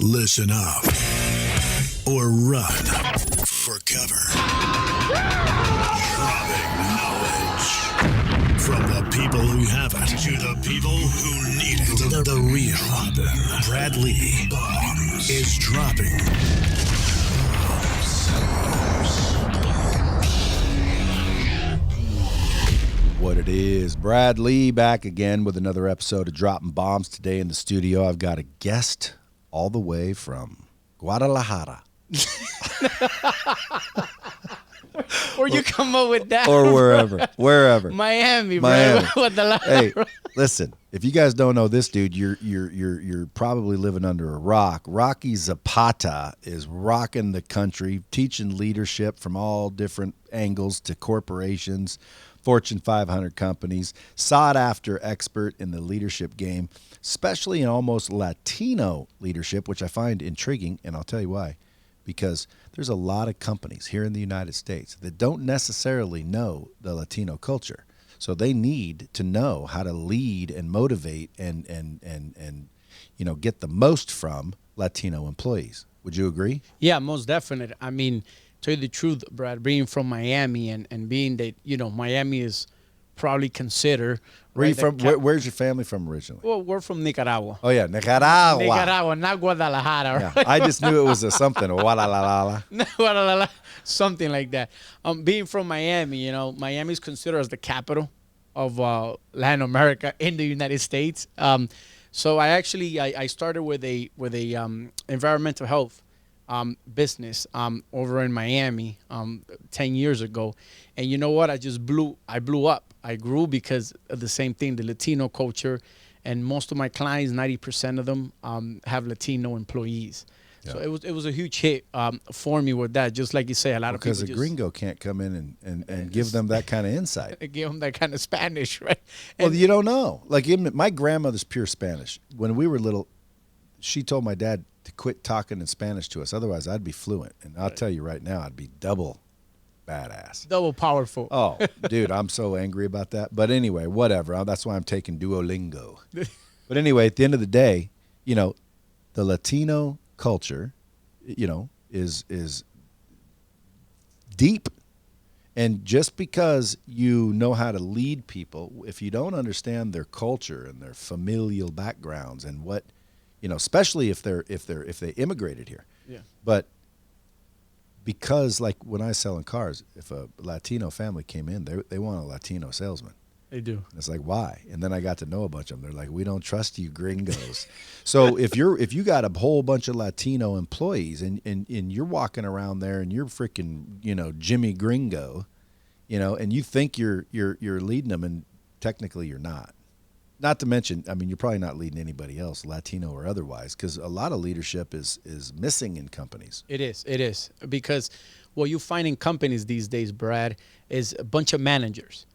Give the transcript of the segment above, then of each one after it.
Listen up or run for cover. Dropping knowledge from the people who have it to the people who need it. The real Brad Lee is dropping What it is. Brad Lee back again with another episode of Dropping Bombs. Today in the studio, I've got a guest all the way from Guadalajara. Where you come up with that? Or wherever. Miami, Miami. bro. Guadalajara. Hey, listen, if you guys don't know this dude, you're probably living under a rock. Rocky Zapata is rocking the country, teaching leadership from all different angles to corporations, Fortune 500 companies, sought-after expert in the leadership game, especially in almost Latino leadership, which I find intriguing, and I'll tell you why. Because there's a lot of companies here in the United States that don't necessarily know the Latino culture. So they need to know how to lead and motivate and get the most from Latino employees. Would you agree? Yeah, most definite. I mean, tell you the truth, Brad, being from Miami and being that, Miami is probably considered. Where you from? Where's your family from originally? Well, we're from Nicaragua. Oh, yeah, Nicaragua. Nicaragua, not Guadalajara. Yeah, I just knew it was a something, a Guadalajara. Guadalajara, something like that. Being from Miami, Miami is considered as the capital of Latin America in the United States. So I started with a environmental health business over in Miami 10 years ago. And you know what? I blew up. I grew because of the same thing, the Latino culture. And most of my clients, 90% of them, have Latino employees. Yeah. So it was a huge hit for me with that. Just like you say, a lot of people because a gringo can't come in and give them that kind of insight. Give them that kind of Spanish, right? Well, you don't know. Like my grandmother's pure Spanish. When we were little, she told my dad to quit talking in Spanish to us. Otherwise, I'd be fluent. And I'll tell you right now, I'd be double badass. Double powerful. Oh, dude, I'm so angry about that. But anyway, whatever. That's why I'm taking Duolingo. But anyway, at the end of the day, the Latino culture, is deep. And just because you know how to lead people, if you don't understand their culture and their familial backgrounds and what, especially if they immigrated here. Yeah. But because like when I was selling cars, if a Latino family came in, they want a Latino salesman. They do. It's like, why? And then I got to know a bunch of them. They're like, we don't trust you gringos. So if you got a whole bunch of Latino employees and you're walking around there and you're freaking, Jimmy Gringo, and you think you're leading them and technically you're not. Not to mention, I mean, you're probably not leading anybody else, Latino or otherwise, because a lot of leadership is missing in companies. It is. Because what you find in companies these days, Brad, is a bunch of managers,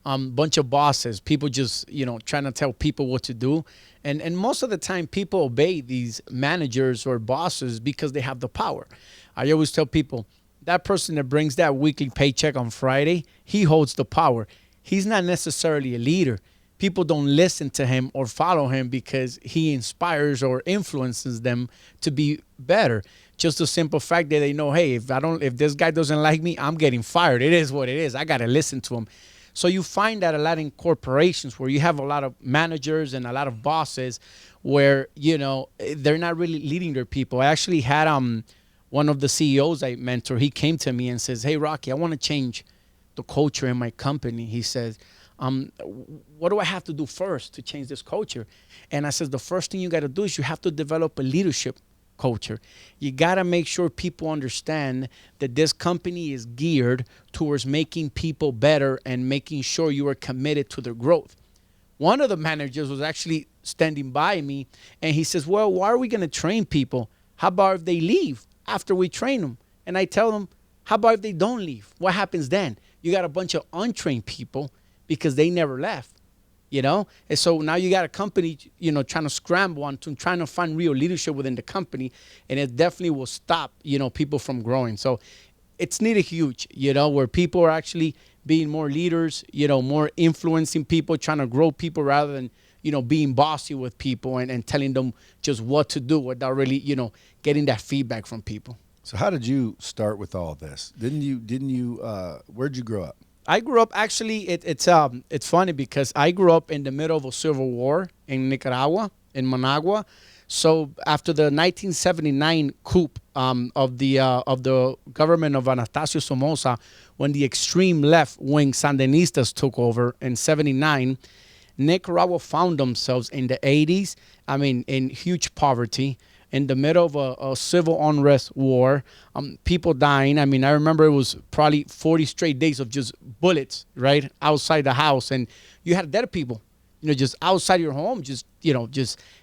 bunch of bosses, people just, trying to tell people what to do. And most of the time, people obey these managers or bosses because they have the power. I always tell people, that person that brings that weekly paycheck on Friday, he holds the power. He's not necessarily a leader. People don't listen to him or follow him because he inspires or influences them to be better. Just the simple fact that they know, hey, if this guy doesn't like me, I'm getting fired. It is what it is. I got to listen to him. So you find that a lot in corporations where you have a lot of managers and a lot of bosses where, they're not really leading their people. I actually had one of the CEOs I mentor. He came to me and says, hey, Rocky, I want to change the culture in my company. He says, what do I have to do first to change this culture? And I said, the first thing you got to do is you have to develop a leadership culture. You got to make sure people understand that this company is geared towards making people better and making sure you are committed to their growth. One of the managers was actually standing by me and he says, well, why are we going to train people? How about if they leave after we train them? And I tell them, how about if they don't leave? What happens then? You got a bunch of untrained people because they never left, And so now you got a company, trying to scramble and trying to find real leadership within the company. And it definitely will stop, people from growing. So it's needed huge, where people are actually being more leaders, more influencing people, trying to grow people rather than, being bossy with people and telling them just what to do without really, getting that feedback from people. So how did you start with all this? Didn't you where'd you grow up? I grew up actually. It's funny because I grew up in the middle of a civil war in Nicaragua, in Managua. So after the 1979 coup of the government of Anastasio Somoza, when the extreme left wing Sandinistas took over in '79, Nicaragua found themselves in the 80s. I mean, in huge poverty, in the middle of a civil unrest war, people dying. I mean, I remember it was probably 40 straight days of just bullets, right, outside the house. And you had dead people, just outside your home, just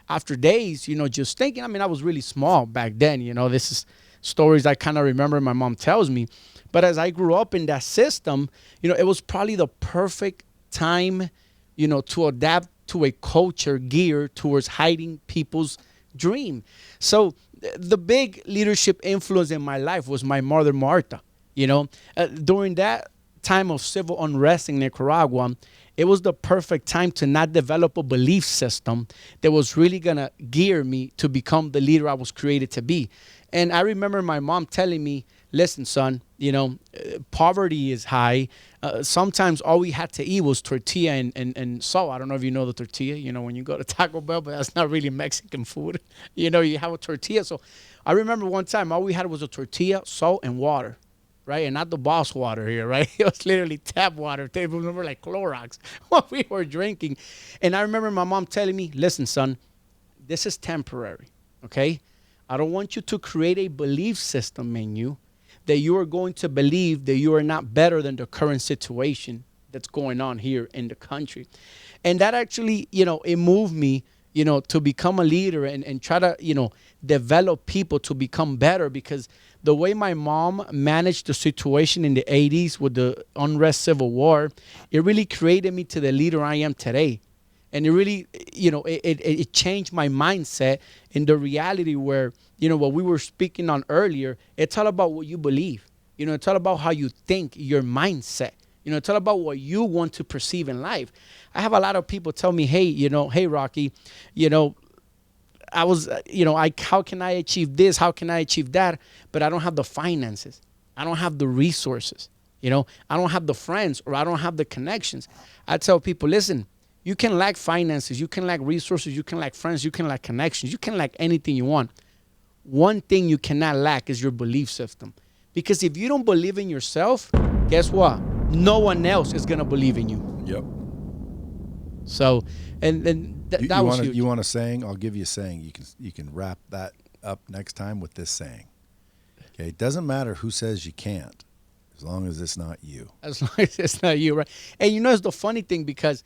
after days, just thinking. I mean, I was really small back then, this is stories I kind of remember my mom tells me. But as I grew up in that system, it was probably the perfect time, to adapt to a culture geared towards hiding people's dream. So the big leadership influence in my life was my mother, Marta. During that time of civil unrest in Nicaragua, it was the perfect time to not develop a belief system that was really going to gear me to become the leader I was created to be. And I remember my mom telling me, listen, son, poverty is high. Sometimes all we had to eat was tortilla and salt. I don't know if you know the tortilla, when you go to Taco Bell, but that's not really Mexican food. You have a tortilla. So I remember one time all we had was a tortilla, salt, and water, right? And not the boss water here, right? It was literally tap water. They remember like Clorox, what we were drinking. And I remember my mom telling me, listen, son, this is temporary, okay? I don't want you to create a belief system in you that you are going to believe that you are not better than the current situation that's going on here in the country. And that actually, it moved me, to become a leader and try to, develop people to become better, because the way my mom managed the situation in the 80s with the unrest civil war, it really created me to the leader I am today. And it really, it changed my mindset in the reality where, what we were speaking on earlier, it's all about what you believe. It's all about how you think, your mindset. It's all about what you want to perceive in life. I have a lot of people tell me, hey, Rocky, how can I achieve this? How can I achieve that? But I don't have the finances. I don't have the resources. I don't have the friends, or I don't have the connections. I tell people, listen, you can lack finances, you can lack resources, you can lack friends, you can lack connections, you can lack anything you want. One thing you cannot lack is your belief system. Because if you don't believe in yourself, guess what? No one else is going to believe in you. Yep. So, that was huge. You want a saying? I'll give you a saying. You can wrap that up next time with this saying. Okay, it doesn't matter who says you can't, as long as it's not you. As long as it's not you, right? And it's the funny thing, because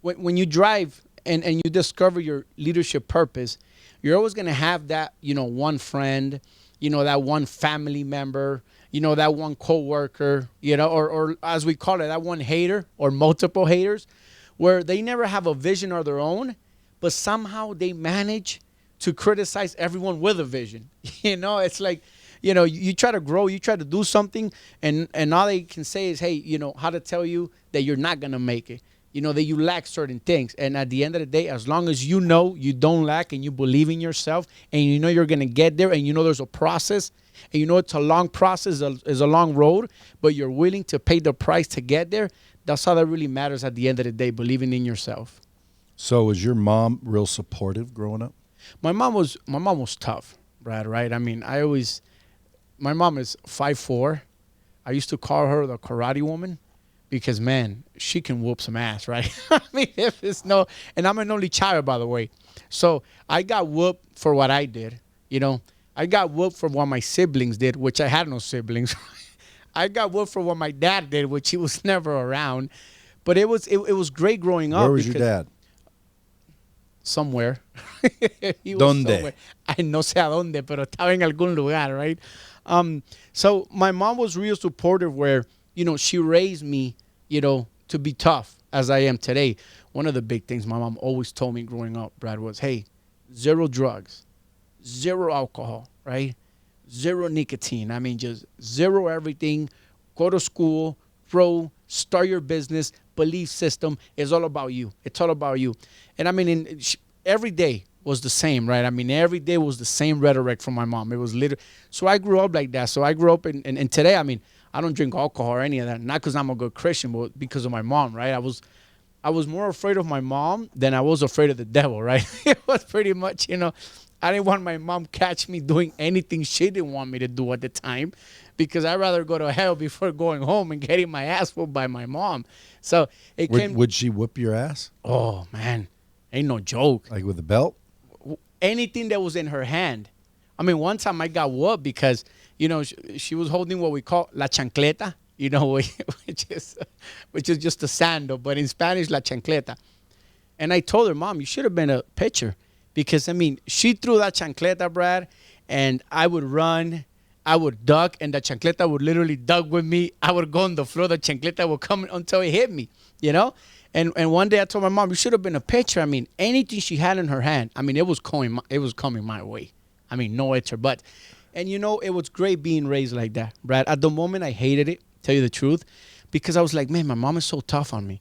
when you drive and you discover your leadership purpose, you're always going to have that, one friend, that one family member, that one coworker, or as we call it, that one hater or multiple haters, where they never have a vision of their own, but somehow they manage to criticize everyone with a vision. It's like, you try to grow, you try to do something, and all they can say is, hey, how to tell you that you're not going to make it. That you lack certain things. And at the end of the day, as long as you don't lack and you believe in yourself and you're going to get there, and there's a process, and it's a long process, it's a long road, but you're willing to pay the price to get there, that's all that really matters at the end of the day, believing in yourself. So was your mom real supportive growing up? My mom was tough, Brad, right? I mean, my mom is 5'4". I used to call her the karate woman. Because, man, she can whoop some ass, right? I mean, and I'm an only child, by the way. So I got whooped for what I did, I got whooped for what my siblings did, which I had no siblings. I got whooped for what my dad did, which he was never around. But it was great growing up. Where was your dad? Somewhere. He was ¿Dónde? Somewhere. I no sé a dónde, pero estaba en algún lugar, right? So my mom was real supportive where, she raised me, to be tough as I am today. One of the big things my mom always told me growing up, Brad, was, hey, 0 drugs, 0 alcohol, right? 0 nicotine. I mean, just 0 everything. Go to school, grow, start your business, belief system is all about you. It's all about you. And I mean, every day was the same, right? I mean, every day was the same rhetoric from my mom. It was literally. So I grew up like that. So I grew up, and today, I mean, I don't drink alcohol or any of that. Not because I'm a good Christian, but because of my mom, right? I was more afraid of my mom than I was afraid of the devil, right? It was pretty much, I didn't want my mom catch me doing anything she didn't want me to do at the time, because I'd rather go to hell before going home and getting my ass whooped by my mom. So it came. Would she whoop your ass? Oh, man. Ain't no joke. Like with a belt? Anything that was in her hand. I mean, one time I got whooped because, she was holding what we call la chancleta, which is just a sandal, but in Spanish, la chancleta. And I told her, Mom, you should have been a pitcher, because, I mean, she threw that chancleta, Brad, and I would run, I would duck, and the chancleta would literally duck with me. I would go on the floor, the chancleta would come until it hit me, And one day I told my mom, you should have been a pitcher. I mean, anything she had in her hand, I mean, it was coming my way. I mean, no ifs or buts. And, it was great being raised like that, Brad. At the moment, I hated it, tell you the truth, because I was like, man, my mom is so tough on me.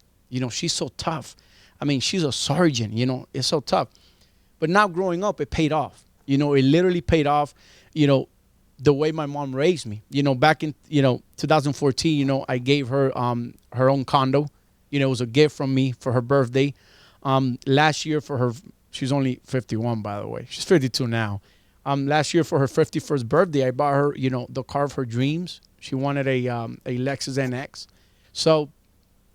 She's so tough. I mean, she's a sergeant, it's so tough. But now growing up, it paid off. It literally paid off, the way my mom raised me. Back in, 2014, I gave her her own condo. It was a gift from me for her birthday. Last year for her, she's only 51, by the way. She's 52 now. Last year for her 51st birthday, I bought her, the car of her dreams. She wanted a Lexus NX. So,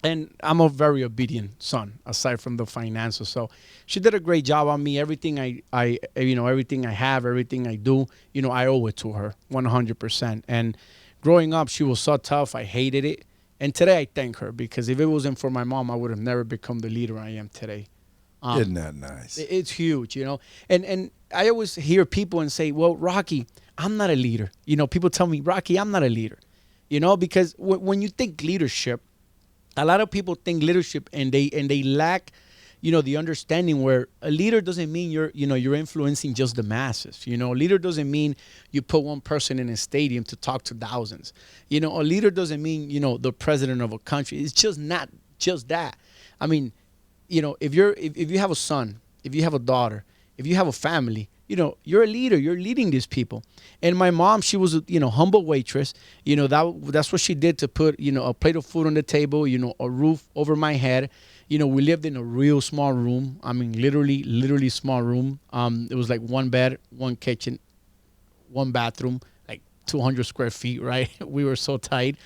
and I'm a very obedient son, aside from the finances. So she did a great job on me. Everything everything I have, everything I do, I owe it to her 100%. And growing up, she was so tough. I hated it. And today I thank her, because if it wasn't for my mom, I would have never become the leader I am today. Isn't that nice? It's huge, And I always hear people and say, well, Rocky, I'm not a leader. People tell me, Rocky, I'm not a leader. Because when you think leadership, a lot of people think leadership and they lack, the understanding where a leader doesn't mean you're influencing just the masses. Leader doesn't mean you put one person in a stadium to talk to thousands. A leader doesn't mean, the president of a country. It's just not just that. I mean, if you have a son, if you have a daughter, if you have a family, you're a leader. You're leading these people. And my mom, she was a, humble waitress. That's what she did to put, a plate of food on the table, a roof over my head. We lived in a real small room. I mean, literally small room. It was like one bed, one kitchen, one bathroom, like 200 square feet, right? We were so tight.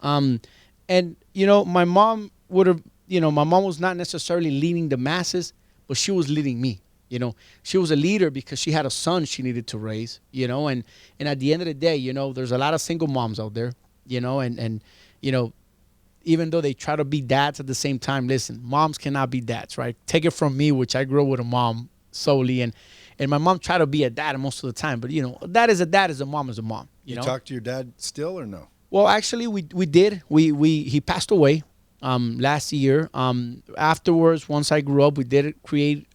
And, my mom would have, my mom was not necessarily leading the masses, but she was leading me. She was a leader because she had a son she needed to raise, and at the end of the day, there's a lot of single moms out there, and even though they try to be dads at the same time, listen, moms cannot be dads, right? Take it from me, which I grew up with a mom solely, and my mom tried to be a dad most of the time, but a dad is a dad, a mom is a mom. You talk to your dad still or no? Well, actually, we did. He passed away last year. Afterwards, once I grew up, we did create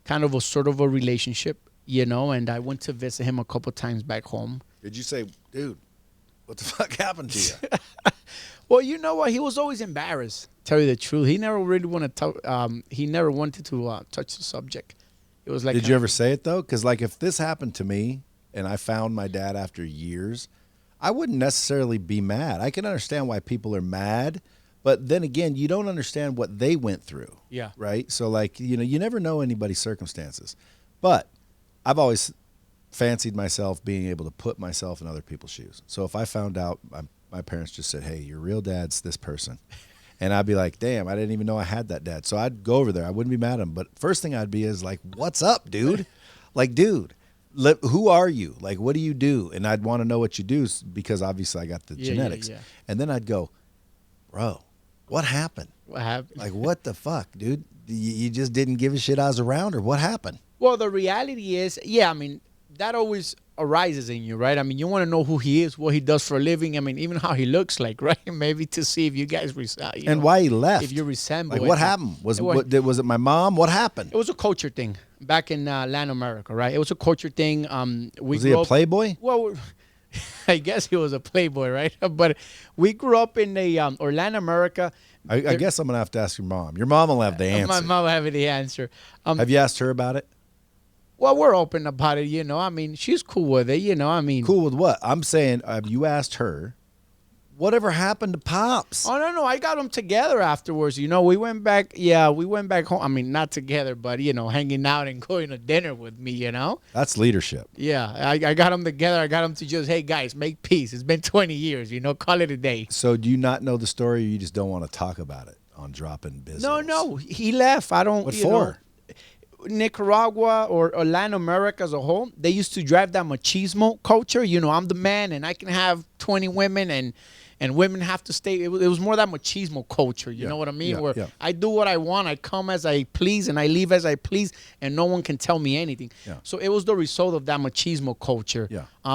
kind of a sort of a relationship, and I went to visit him a couple times back home. Did you say, dude, what the fuck happened to you? Well, you know what? He was always embarrassed. Tell you the truth, he never really wanted to. He never wanted to touch the subject. It was like. Did you ever say it though? Because like if this happened to me and I found my dad after years, I wouldn't necessarily be mad. I can understand why people are mad, but then again, you don't understand what they went through. Yeah. Right. So like you never know anybody's circumstances, but I've always fancied myself being able to put myself in other people's shoes. So if I found out my parents just said, hey, your real dad's this person. And I'd be like, damn, I didn't even know I had that dad. So I'd go over there. I wouldn't be mad at him. But first thing I'd be is like, what's up, dude? Like, dude, who are you? Like, what do you do? And I'd want to know what you do because obviously I got the genetics. Yeah. And then I'd go, bro, what happened? What happened? Like, what the fuck, dude? You just didn't give a shit I was around, or what happened? Well, the reality is, I mean, that always arises in you, right? I mean, you want to know who he is, what he does for a living. I mean, even how he looks like, right? Maybe to see if you guys, why he left. If you resemble. Like, what happened? Was it my mom? What happened? It was a culture thing back in Latin America, right? It was a culture thing. Was he a playboy? Well, I guess he was a playboy, right? But we grew up in the Orlando, America. I guess I'm gonna have to ask your mom. Your mom will have the answer. My mom having the answer. Have you asked her about it? Well, we're open about it, you know. I mean, she's cool with it, you know. I mean, Cool with what? I'm saying, have you asked her? Whatever happened to Pops? Oh no, I got them together afterwards. You know, we went back. Yeah, we went back home. I mean, not together, but you know, hanging out and going to dinner with me. You know. That's leadership. Yeah, I got them together. I got them to just, hey guys, make peace. It's been 20 years. You know, call it a day. So do you not know the story, or you just don't want to talk about it on Dropping Business? No, he left. I don't. What you for? know, Nicaragua or Latin America as a whole, they used to drive that machismo culture. You know, I'm the man and I can have 20 women and women have to stay. It was more that machismo culture. You know what I mean? Where I do what I want. I come as I please and I leave as I please and no one can tell me anything. Yeah. So it was the result of that machismo culture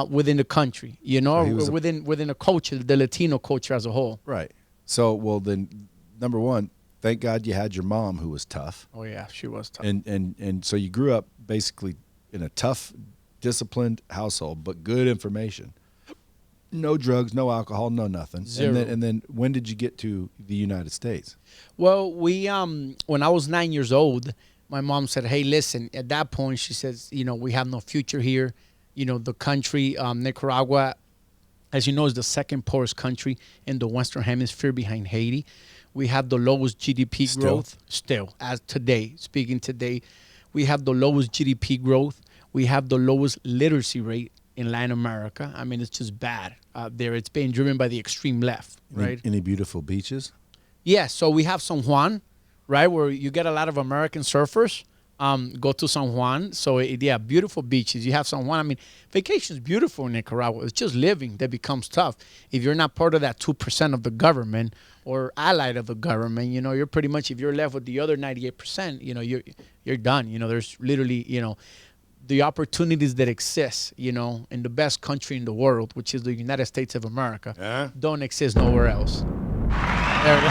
within the country, you know, So within the culture, the Latino culture as a whole. Right. So, well, then, number one, thank God you had your mom who was tough. Oh, yeah, she was tough. And so you grew up basically in a tough, disciplined household, but good information. No drugs, no alcohol, no nothing. Zero. And then when did you get to the United States? Well, we when I was 9 years old, my mom said, "Hey, listen." At that point, she says, "You know, we have no future here. You know, the country, Nicaragua, as you know, is the second poorest country in the Western Hemisphere behind Haiti. We have the lowest GDP growth still, as today, speaking today. We have the lowest GDP growth. We have the lowest literacy rate in Latin America. I mean, it's just bad out there. It's being driven by the extreme left, right? Any beautiful beaches? Yeah, so we have San Juan, right, where you get a lot of American surfers go to San Juan. So, yeah, beautiful beaches. You have San Juan. I mean, vacation is beautiful in Nicaragua. It's just living that becomes tough. If you're not part of that 2% of the government or allied of the government, you know, you're pretty much, if you're left with the other 98%, you know, you're done. You know, there's literally, you know, the opportunities that exist, you know, in the best country in the world, which is the United States of America, don't exist nowhere else. There we go.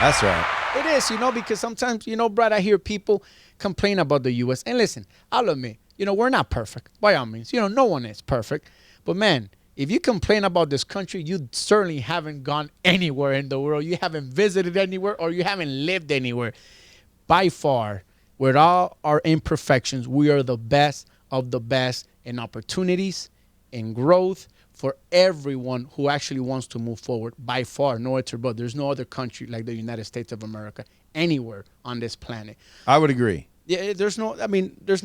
That's right. It is, you know, because sometimes, you know, Brad, I hear people complain about the U.S. And listen, I'll admit, you know, we're not perfect, by all means. You know, no one is perfect. But, man, if you complain about this country, you certainly haven't gone anywhere in the world. You haven't visited anywhere or you haven't lived anywhere. By far, with all our imperfections, we are the best of the best in opportunities, in growth for everyone who actually wants to move forward. By far, no other, but there's no other country like the United States of America anywhere on this planet. I would agree. Yeah, there's no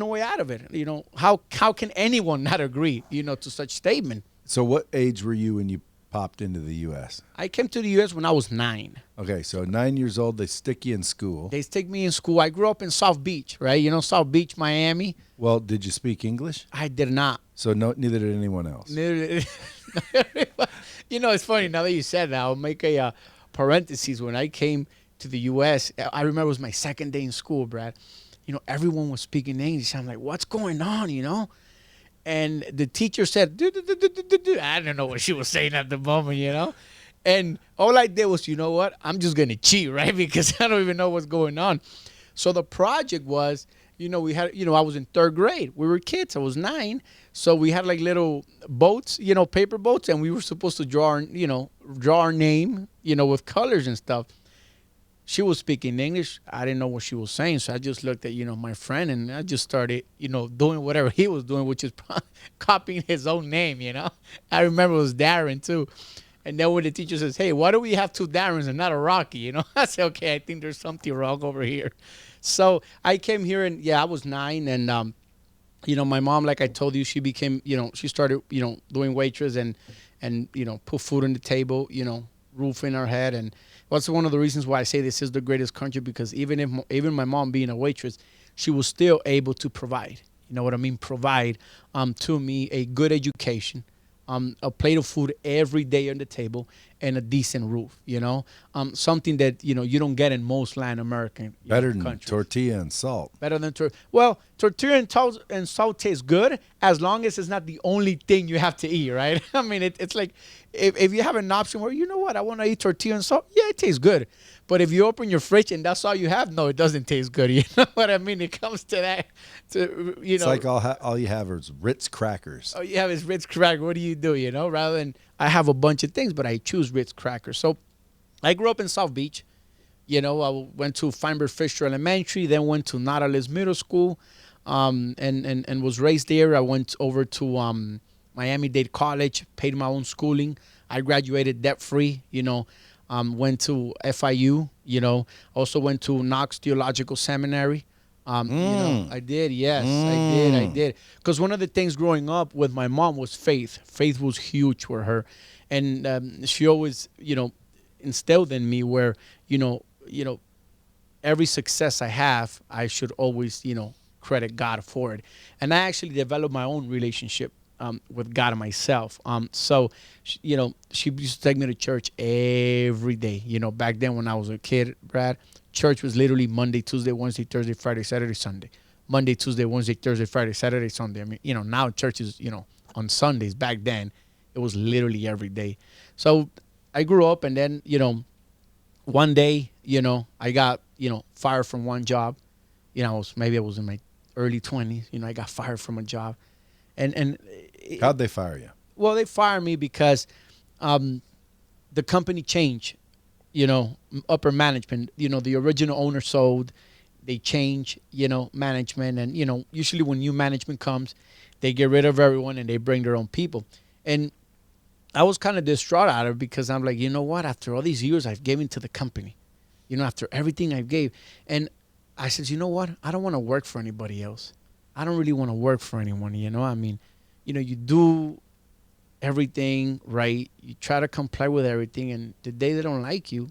way out of it. You know, how can anyone not agree, you know, to such statement? So what age were you when you popped into the U.S.? I came to the U.S. when I was 9. Okay, so 9 years old, they stick you in school. They stick me in school. I grew up in South Beach, right? You know, South Beach, Miami. Well, did you speak English? I did not. So neither did anyone else. You know, it's funny. Now that you said that, I'll make a parentheses. When I came to the U.S., I remember it was my second day in school, Brad. You know, everyone was speaking English. I'm like, what's going on, you know? And the teacher said, I don't know what she was saying at the moment, you know? And all I did was, you know what? I'm just going to cheat, right? Because I don't even know what's going on. So the project was, you know, we had, you know, I was in 3rd grade. We were kids. I was 9. So we had like little boats, you know, paper boats. And we were supposed to draw our name, you know, with colors and stuff. She was speaking English. I didn't know what she was saying. So I just looked at, you know, my friend and I just started, you know, doing whatever he was doing, which is copying his own name, you know. I remember it was Darren too. And then when the teacher says, hey, why do we have 2 Darrens and not a Rocky? You know, I said, okay, I think there's something wrong over here. So I came here and, yeah, I was 9. And, you know, my mom, like I told you, she became, you know, she started, you know, doing waitress and you know, put food on the table, you know, roof in our head. And that's one of the reasons why I say this is the greatest country, because even my mom being a waitress, she was still able to provide. You know what I mean? Provide to me a good education, a plate of food every day on the table, and a decent roof, something that, you don't get in most Latin American Better than countries. tortilla and salt. Better than well, tortilla and salt tastes good as long as it's not the only thing you have to eat, right? I mean, it's like if you have an option where, you know what, I want to eat tortilla and salt, yeah, it tastes good. But if you open your fridge and that's all you have, no, it doesn't taste good. You know what I mean? It comes to that, It's like all you have is Ritz crackers. All you have is Ritz cracker. What do you do? Rather than I have a bunch of things, but I choose Ritz crackers. So I grew up in South Beach. I went to Feinberg Fisher Elementary, then went to Nautilus Middle School, and was raised there. I went over to Miami-Dade College, paid my own schooling. I graduated debt-free, went to FIU, also went to Knox Theological Seminary. I did, yes, I did. Because one of the things growing up with my mom was faith. Faith was huge for her. And she always, instilled in me where, every success I have, I should always, credit God for it. And I actually developed my own relationship with God and myself. So, she used to take me to church every day. Back then when I was a kid, Brad, church was literally Monday, Tuesday, Wednesday, Thursday, Friday, Saturday, Sunday. Monday, Tuesday, Wednesday, Thursday, Friday, Saturday, Sunday. I mean, now church is, on Sundays. Back then, it was literally every day. So I grew up, and then, one day, I got, fired from one job. Maybe I was in my early 20s. I got fired from a job. And How'd they fire you? Well, they fired me because the company changed, upper management. The original owner sold. They change, management. And, usually when new management comes, they get rid of everyone and they bring their own people. And I was kind of distraught out of it because I'm like, you know what? After all these years I've given to the company, after everything I gave. And I said, you know what? I don't want to work for anybody else. I don't really want to work for anyone, I mean, you do everything right. You try to comply with everything. And the day they don't like you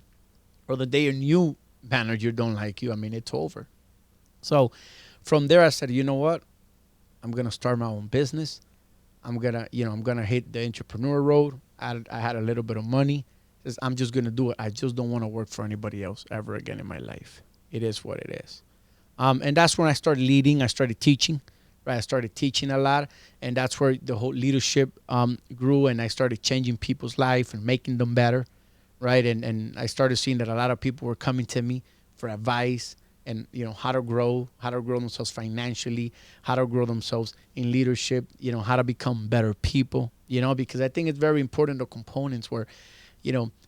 or the day your new manager don't like you, I mean, it's over. So from there, I said, you know what? I'm going to start my own business. I'm going to hit the entrepreneur road. I had a little bit of money. I'm just going to do it. I just don't want to work for anybody else ever again in my life. It is what it is. And that's when I started leading. I started teaching. Right, I started teaching a lot, and that's where the whole leadership grew, and I started changing people's life and making them better, right? And I started seeing that a lot of people were coming to me for advice and, how to grow themselves financially, how to grow themselves in leadership, how to become better people, because I think it's very important, the components where,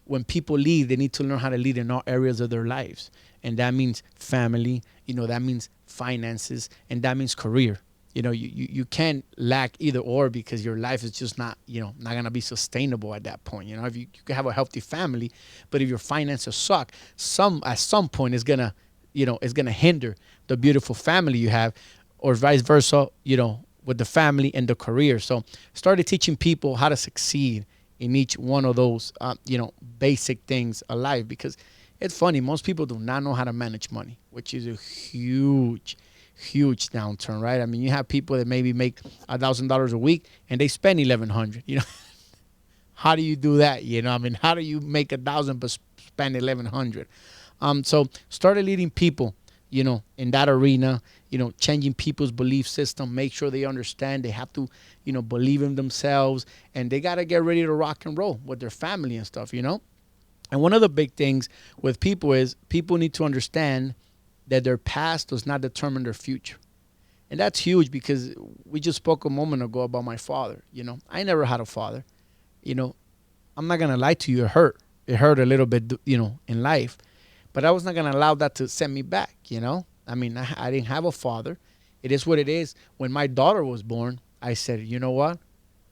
when people lead, they need to learn how to lead in all areas of their lives. And that means family, that means finances, and that means career. You can't lack either or because your life is just not going to be sustainable at that point. If you can have a healthy family, but if your finances suck, at some point it's going to hinder the beautiful family you have, or vice versa, with the family and the career. So started teaching people how to succeed in each one of those, basic things of life, because it's funny. Most people do not know how to manage money, which is a huge downturn, right? I mean, you have people that maybe make $1,000 a week and they spend $1,100. How do you do that? How do you make $1,000 but spend $1,100? So started leading people, in that arena, changing people's belief system, make sure they understand they have to, believe in themselves, and they got to get ready to rock and roll with their family and stuff, And one of the big things with people is people need to understand that their past does not determine their future. And that's huge because we just spoke a moment ago about my father. I never had a father. I'm not going to lie to you. It hurt. It hurt a little bit, in life. But I was not going to allow that to send me back, I mean, I didn't have a father. It is what it is. When my daughter was born, I said, you know what?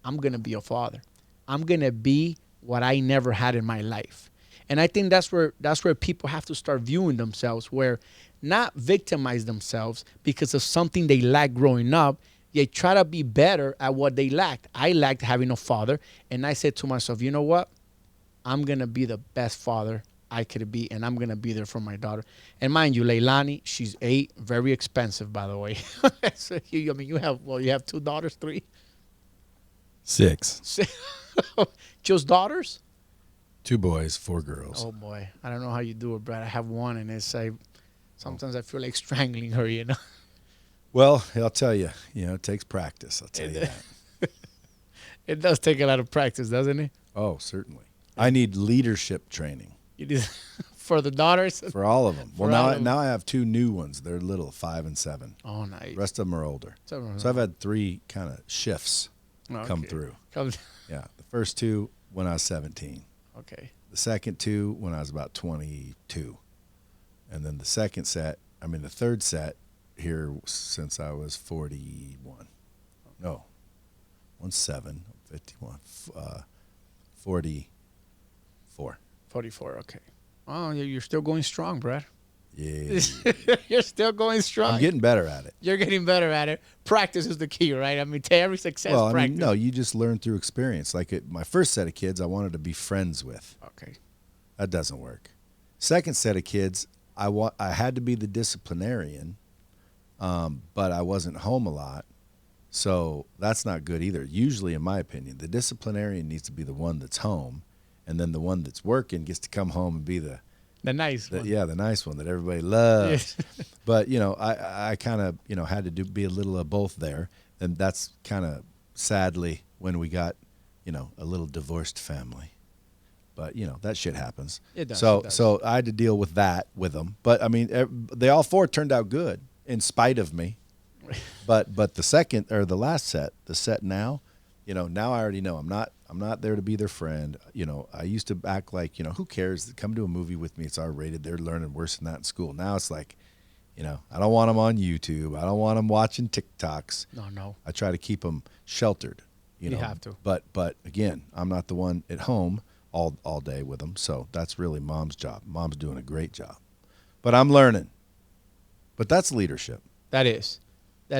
I'm going to be a father. I'm going to be what I never had in my life. And I think that's where people have to start viewing themselves, where not victimize themselves because of something they lacked growing up. They try to be better at what they lacked. I lacked having a father. And I said to myself, you know what? I'm going to be the best father I could be, and I'm going to be there for my daughter. And mind you, Leilani, she's 8, very expensive, by the way. So, you have 2 daughters, 3? 6. Just daughters? 2 boys, 4 girls. Oh boy, I don't know how you do it, Brad. I have one, and sometimes I feel like strangling her. Well, I'll tell you, it takes practice. I'll tell you that. It does take a lot of practice, doesn't it? Oh, certainly. I need leadership training. You do for the daughters. For all of them. Well, all of them. now I have 2 new ones. They're little, 5 and 7. Oh, nice. The rest of them are older. So I've had 3 kind of shifts come through. Yeah, the first 2 when I was 17. Okay. The second 2 when I was about 22. And then the third set here since I was 41. No, 17, 51, 44. 44, okay. Oh, you're still going strong, Brad. Yeah. You're still going strong. I'm getting better at it. You're getting better at it. Practice is the key, right? I mean, to every success, practice. No, you just learn through experience. Like my first set of kids, I wanted to be friends with. Okay. That doesn't work. Second set of kids, I had to be the disciplinarian, but I wasn't home a lot. So that's not good either. Usually, in my opinion, the disciplinarian needs to be the one that's home, and then the one that's working gets to come home and be the nice one. Yeah, the nice one that everybody loves. But, I kind of, had to be a little of both there. And that's kind of sadly when we got, a little divorced family. But, that shit happens. It does. So I had to deal with that with them. But, I mean, they all 4 turned out good in spite of me. But the second or the last set, the set now, now I already know I'm not there to be their friend. I used to act like, who cares? Come to a movie with me. It's R-rated. They're learning worse than that in school. Now it's like, I don't want them on YouTube. I don't want them watching TikToks. No. I try to keep them sheltered. You have to. But again, I'm not the one at home all day with them. So that's really Mom's job. Mom's doing a great job. But I'm learning. But that's leadership. That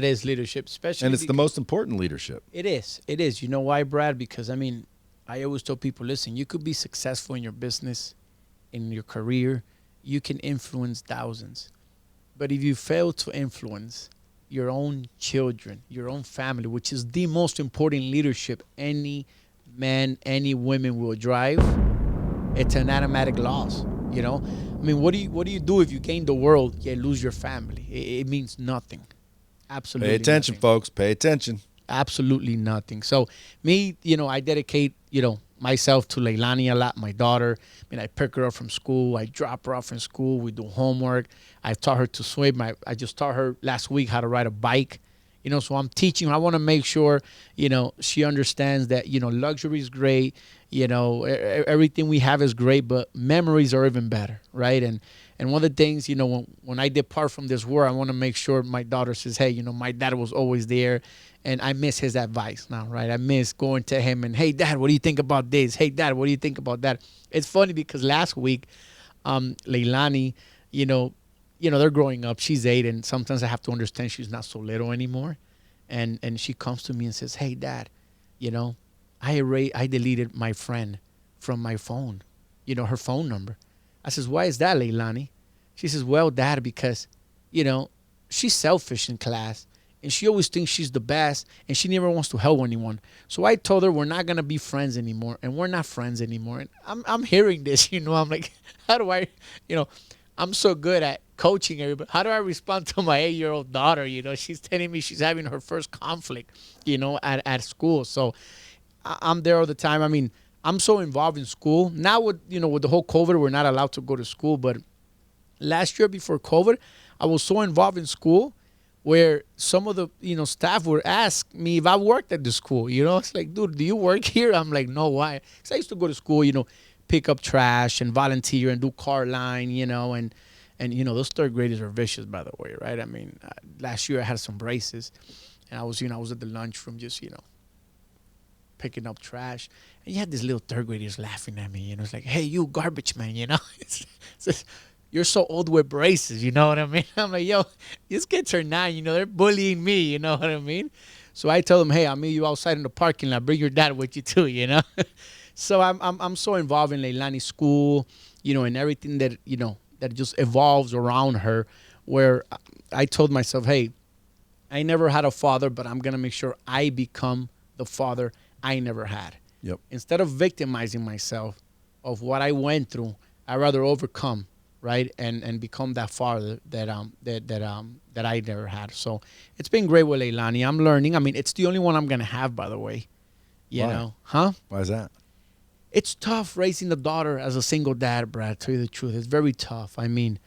is leadership, especially. And it's the most important leadership. It is. You know why, Brad? Because, I mean, I always tell people, listen, you could be successful in your business, in your career. You can influence thousands. But if you fail to influence your own children, your own family, which is the most important leadership any man, any woman will drive, it's an automatic loss. I mean, what do you do if you gain the world yet lose your family? It means nothing. Absolutely. Pay attention, nothing. folks. Pay attention. Absolutely nothing. So me, I dedicate, myself to Leilani a lot, my daughter. I mean, I pick her up from school. I drop her off from school. We do homework. I taught her to swim. I just taught her last week how to ride a bike. So I'm teaching her. I want to make sure, she understands that, luxury is great. Everything we have is great, but memories are even better, right? And one of the things, when I depart from this world, I want to make sure my daughter says, hey, my dad was always there, and I miss his advice now, right? I miss going to him and, hey, Dad, what do you think about this? Hey, Dad, what do you think about that? It's funny because last week, Leilani, they're growing up. She's 8, and sometimes I have to understand she's not so little anymore. And she comes to me and says, hey, Dad, I deleted my friend from my phone, her phone number. I says, why is that, Leilani? She says, well, Dad, because, she's selfish in class, and she always thinks she's the best, and she never wants to help anyone. So I told her we're not going to be friends anymore, and we're not friends anymore. And I'm hearing this, I'm like, how do I, I'm so good at coaching everybody. How do I respond to my 8-year-old daughter? She's telling me she's having her first conflict, at school. So I'm there all the time. I mean, I'm so involved in school. Now with the whole COVID, we're not allowed to go to school. But last year before COVID, I was so involved in school where some of the, staff would ask me if I worked at the school. It's like, dude, do you work here? I'm like, no, why? Because I used to go to school, pick up trash and volunteer and do car line, and those third graders are vicious, by the way, right? I mean, last year I had some braces, and I was at the lunchroom just, picking up trash, and you had these little third graders laughing at me. It's like, hey, you garbage man, it's you're so old with braces, you know what I mean? I'm like, yo, these kids are 9, they're bullying me, you know what I mean? So I tell them, hey, I'll meet you outside in the parking lot. Bring your dad with you too, So I'm so involved in Leilani's school, and everything that that just evolves around her. Where I told myself, hey, I never had a father, but I'm gonna make sure I become the father I never had. Yep. Instead of victimizing myself, of what I went through, I'd rather overcome, right, and become that father that I never had. So it's been great with Leilani. I'm learning. I mean, it's the only one I'm gonna have, by the way. You Why? know, huh? Why is that? It's tough raising a daughter as a single dad, Brad. To tell you the truth, it's very tough. I mean,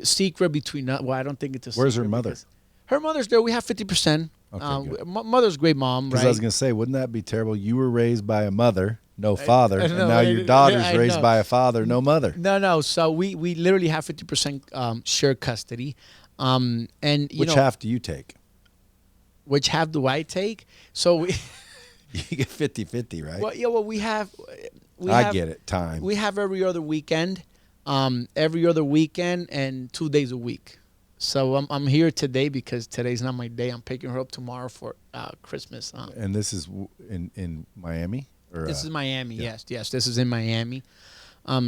secret between well, I don't think it's a secret. Where's her mother? because Her mother's there. We have 50%. Okay, good. Mother's a great mom, Because right? I was gonna say, wouldn't that be terrible? You were raised by a mother, no father, I and know, now your daughter's I raised know. by a father, no mother. No. So we literally have 50% shared custody. And you Which know, half do you take? which half do I take? So we, You get 50-50, right? well, we have. I get it. Time. We have every other weekend, and 2 days a week. So I'm here today because today's not my day. I'm picking her up tomorrow for Christmas. And this is in Miami? Or, This is Miami. yeah. Yes. This is in Miami.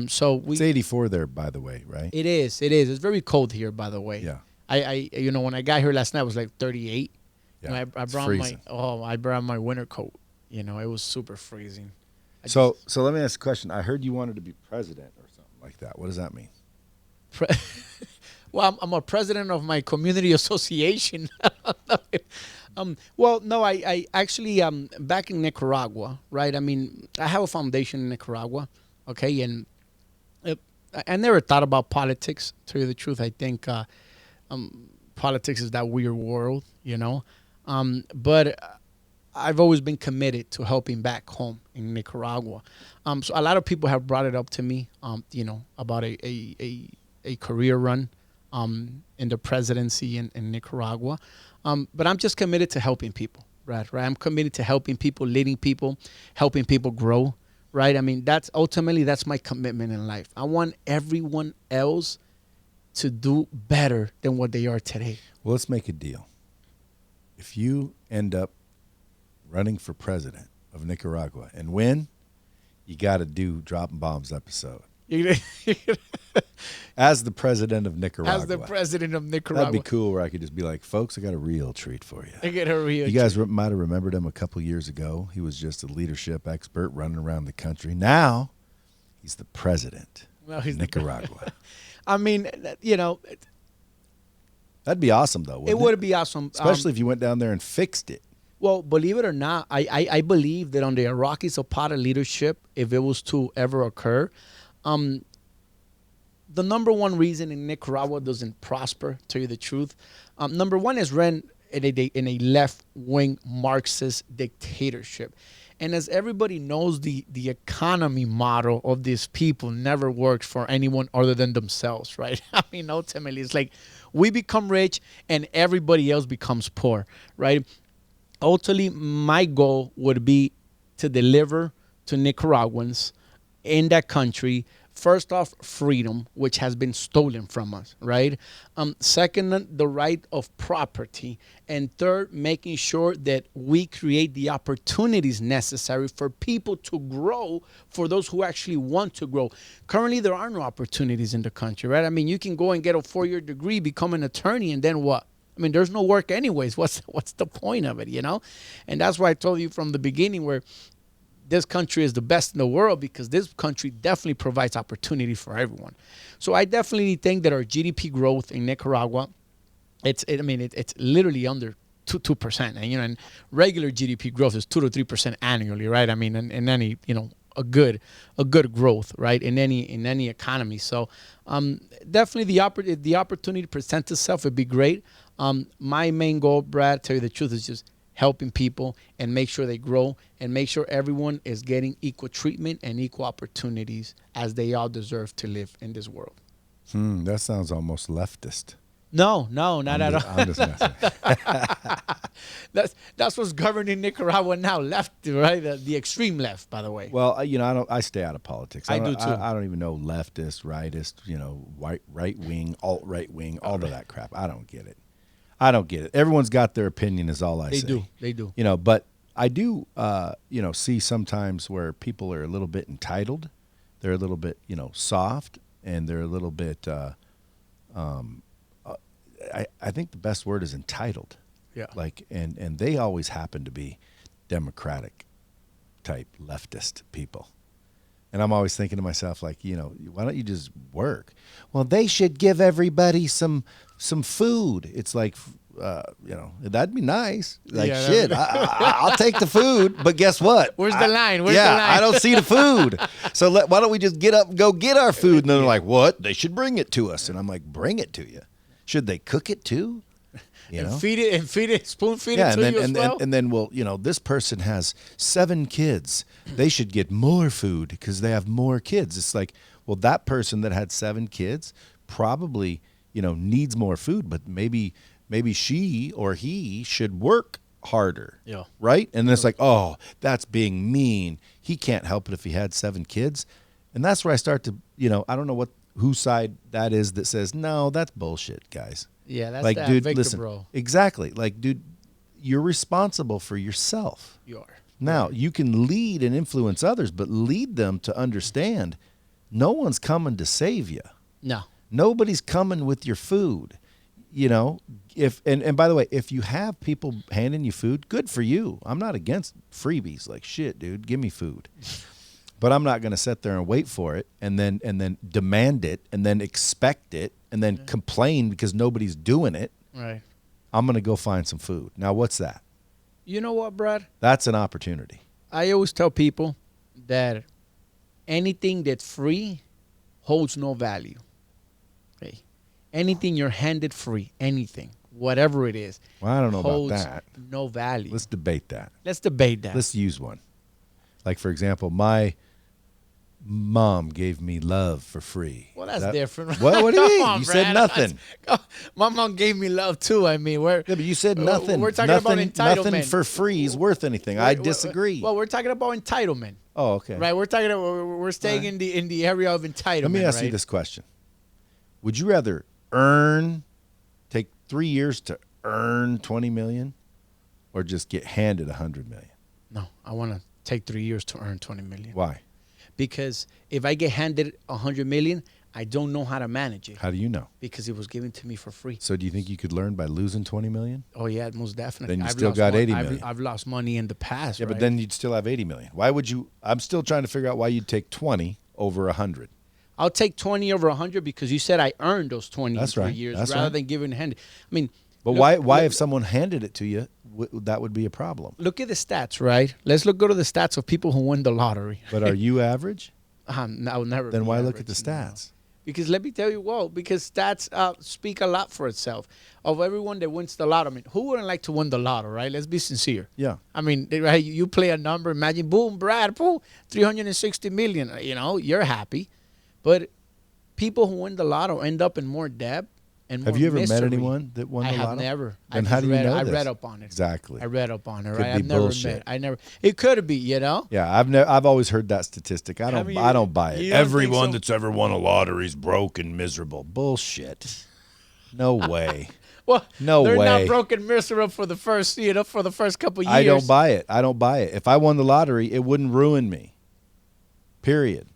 So it's 84 there, by the way, right? It is. It's very cold here, by the way. Yeah. I when I got here last night, it was like 38. Yeah, You know, I it's brought freezing. I brought my winter coat. You know, it was super freezing. So let me ask a question. I heard you wanted to be president or something like that. What does that mean? Well, I'm a president of my community association. Well, no, I actually back in Nicaragua, right? I mean, I have a foundation in Nicaragua, okay, and I never thought about politics. To tell you the truth, I think politics is that weird world, you know. But I've always been committed to helping back home in Nicaragua. So a lot of people have brought it up to me, you know, about a career run in the presidency in Nicaragua. But I'm just committed to helping people, right? I'm committed to helping people, leading people, helping people grow, right? I mean, that's my commitment in life. I want everyone else to do better than what they are today. Well, let's make a deal. If you end up running for president of Nicaragua and win, you got to do Dropping Bombs episode. As the president of Nicaragua. As the president of Nicaragua. That'd be cool where I could just be like, folks, I got a real treat for you. I get a real You guys might have remembered him a couple years ago. He was just a leadership expert running around the country. Now, he's the president of Nicaragua. I mean, you know. That'd be awesome, though, wouldn't It would be awesome. Especially if you went down there and fixed it. Well, believe it or not, I believe that under Iraqi Zapata leadership, if it was to ever occur, the number one reason in Nicaragua doesn't prosper, to tell you the truth, number one is ran in a left-wing Marxist dictatorship. And as everybody knows, the economy model of these people never works for anyone other than themselves, right? I mean, ultimately, it's like we become rich and everybody else becomes poor, right? Ultimately, my goal would be to deliver to Nicaraguans in that country, first off, freedom, which has been stolen from us, right? Second, the right of property. And third, making sure that we create the opportunities necessary for people to grow, for those who actually want to grow. Currently, there are no opportunities in the country, right? I mean, you can go and get a 4-year degree, become an attorney, and then what? I mean, there's no work anyways. What's the point of it, you know? And that's why I told you from the beginning where this country is the best in the world, because this country definitely provides opportunity for everyone. So I definitely think that our GDP growth in Nicaragua, it's literally under 2%. And, you know, and regular GDP growth is 2 to 3% annually, right? I mean, in any, you know, a good growth, right, in any economy. So definitely the opportunity presents itself would be great. My main goal, Brad, to tell you the truth, is just helping people and make sure they grow and make sure everyone is getting equal treatment and equal opportunities as they all deserve to live in this world. That sounds almost leftist. No, not at all. I'm just messing. That's what's governing Nicaragua now, left, right? The extreme left, by the way. Well, you know, I stay out of politics. I do too. I don't even know leftist, rightist, you know, right wing, alt right wing, all of that crap. I don't get it. Everyone's got their opinion, is all I say. They do. You know, but I do, you know, see sometimes where people are a little bit entitled. They're a little bit, you know, soft, and they're a little bit. I think the best word is entitled. Yeah. Like, and they always happen to be Democratic type leftist people. And I'm always thinking to myself, like, why don't you just work? Well, they should give everybody some food. It's like, that'd be nice. Like, Yeah, shit, I'll take the food, but guess what? Where's the line? Where's the line? I don't see the food. So why don't we just get up and go get our food? And then they're like, what? They should bring it to us. And I'm like, bring it to you. Should they cook it too? And feed it, spoon feed it to you as well? And then, well, this person has 7 kids. They should get more food because they have more kids. It's like, well, that person that had 7 kids probably, needs more food, but maybe she or he should work harder. Yeah. Right? And then it's like, oh, that's being mean. He can't help it if he had 7 kids. And that's where I start to, I don't know whose side that is that says, no, that's bullshit, guys. Yeah, that's like, that dude, Victor, listen, bro. exactly. Like, dude, you're responsible for yourself. You are. Now, you can lead and influence others, but lead them to understand no one's coming to save you. No. Nobody's coming with your food. And by the way, if you have people handing you food, good for you. I'm not against freebies. Like, shit, dude, give me food. But I'm not going to sit there and wait for it and then demand it and then expect it and then complain because nobody's doing it. Right. I'm going to go find some food. Now, what's that? You know what, Brad? That's an opportunity. I always tell people that anything that's free holds no value. Okay. Anything you're handed free, anything, whatever it is, Well, I don't know about holds that. no value. Let's debate that. Let's debate that. Let's use one. Like, for example, my mom gave me love for free. Well, that's different. What do you mean? Come on, You said Brad. nothing. My mom gave me love too. I mean, Yeah, but you said nothing. We're talking about Nothing entitlement. for free is worth anything. I disagree. Well, we're talking about entitlement, Oh, okay. right? We're staying in the area of entitlement. Let me ask you this question. Would you rather take 3 years to earn 20 million or just get handed 100 million? No, I want to take 3 years to earn 20 million. Why? Because if I get handed 100 million, I don't know how to manage it How do you know? because it was given to me for free. So do you think you could learn by losing 20 million? Oh yeah, most definitely. Then you I've still lost got 80 I've- million. I've lost money in the past. Yeah, but right? then you'd still have 80 million. Why would you? I'm still trying to figure out why you'd take 20 over 100. I'll take 20 over 100 because you said I earned those 20 That's in 3 right. years That's rather right. than giving handed. I mean, But look- why look- if someone handed it to you, that would be a problem? Look at the stats, right? Go to the stats of people who win the lottery. But are you average? I'll never. Then be why look at average, the no. stats? Because let me tell you, because stats speak a lot for itself. Of everyone that wins the lotto, I mean, who wouldn't like to win the lotto, right? Let's be sincere. Yeah. I mean, right? You play a number, imagine, boom, Brad, boom, 360 million. You're happy. But people who win the lotto end up in more debt and more Have you ever misery. met anyone that won the I have lotto? never. Then I how just do you read, know I this? read up on it. Exactly. I read up on it, Could right? be I've never bullshit. met. It could be, Yeah, I've always heard that statistic. I don't buy it. you don't think Everyone so? that's ever won a lottery is broke and miserable. Bullshit. No way. Well, No they're way. not broken miserable for the first, for the first couple years. I don't buy it. I don't buy it. If I won the lottery, it wouldn't ruin me. Period.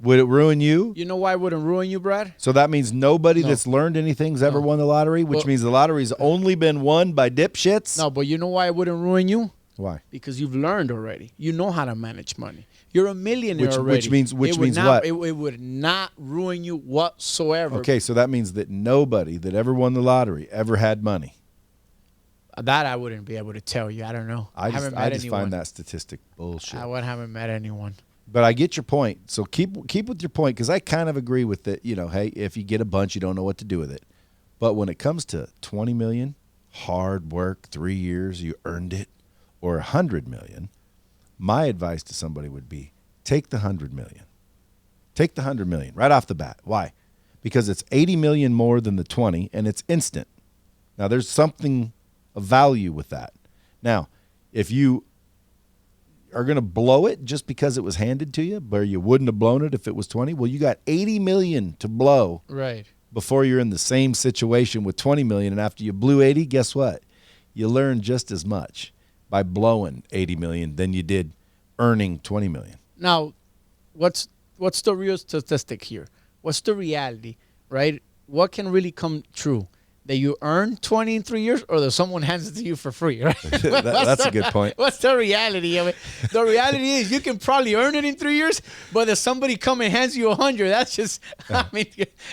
Would it ruin you? You know why it wouldn't ruin you, Brad? So that means nobody No. that's learned anything's ever No. won the lottery, which Well- means the lottery's only been won by dipshits? No, but you know why it wouldn't ruin you? Why? Because you've learned already. You know how to manage money. You're a millionaire Which already. means It would what? not, it would not ruin you whatsoever. Okay, so that means that nobody that ever won the lottery ever had money. That I wouldn't be able to tell you. I don't know. I haven't just met anyone. find that statistic bullshit. haven't met anyone. But I get your point. So keep with your point because I kind of agree with it. Hey, if you get a bunch, you don't know what to do with it. But when it comes to 20 million, hard work, 3 years, you earned it, or 100 million, my advice to somebody would be take the 100 million. Take the 100 million right off the bat. Why? Because it's 80 million more than the 20 and it's instant. Now there's something of value with that. Now, if you are going to blow it just because it was handed to you, where you wouldn't have blown it if it was 20, well, you got 80 million to blow Right. before you're in the same situation with 20 million. And after you blew 80, guess what? You learn just as much by blowing 80 million than you did earning 20 million. Now, what's the real statistic here? What's the reality, right? What can really come true? that you earn 20 in 3 years, or that someone hands it to you for free, right? That's a good point. What's the reality of it? The reality is you can probably earn it in 3 years, but if somebody come and hands you 100, that's just, I mean,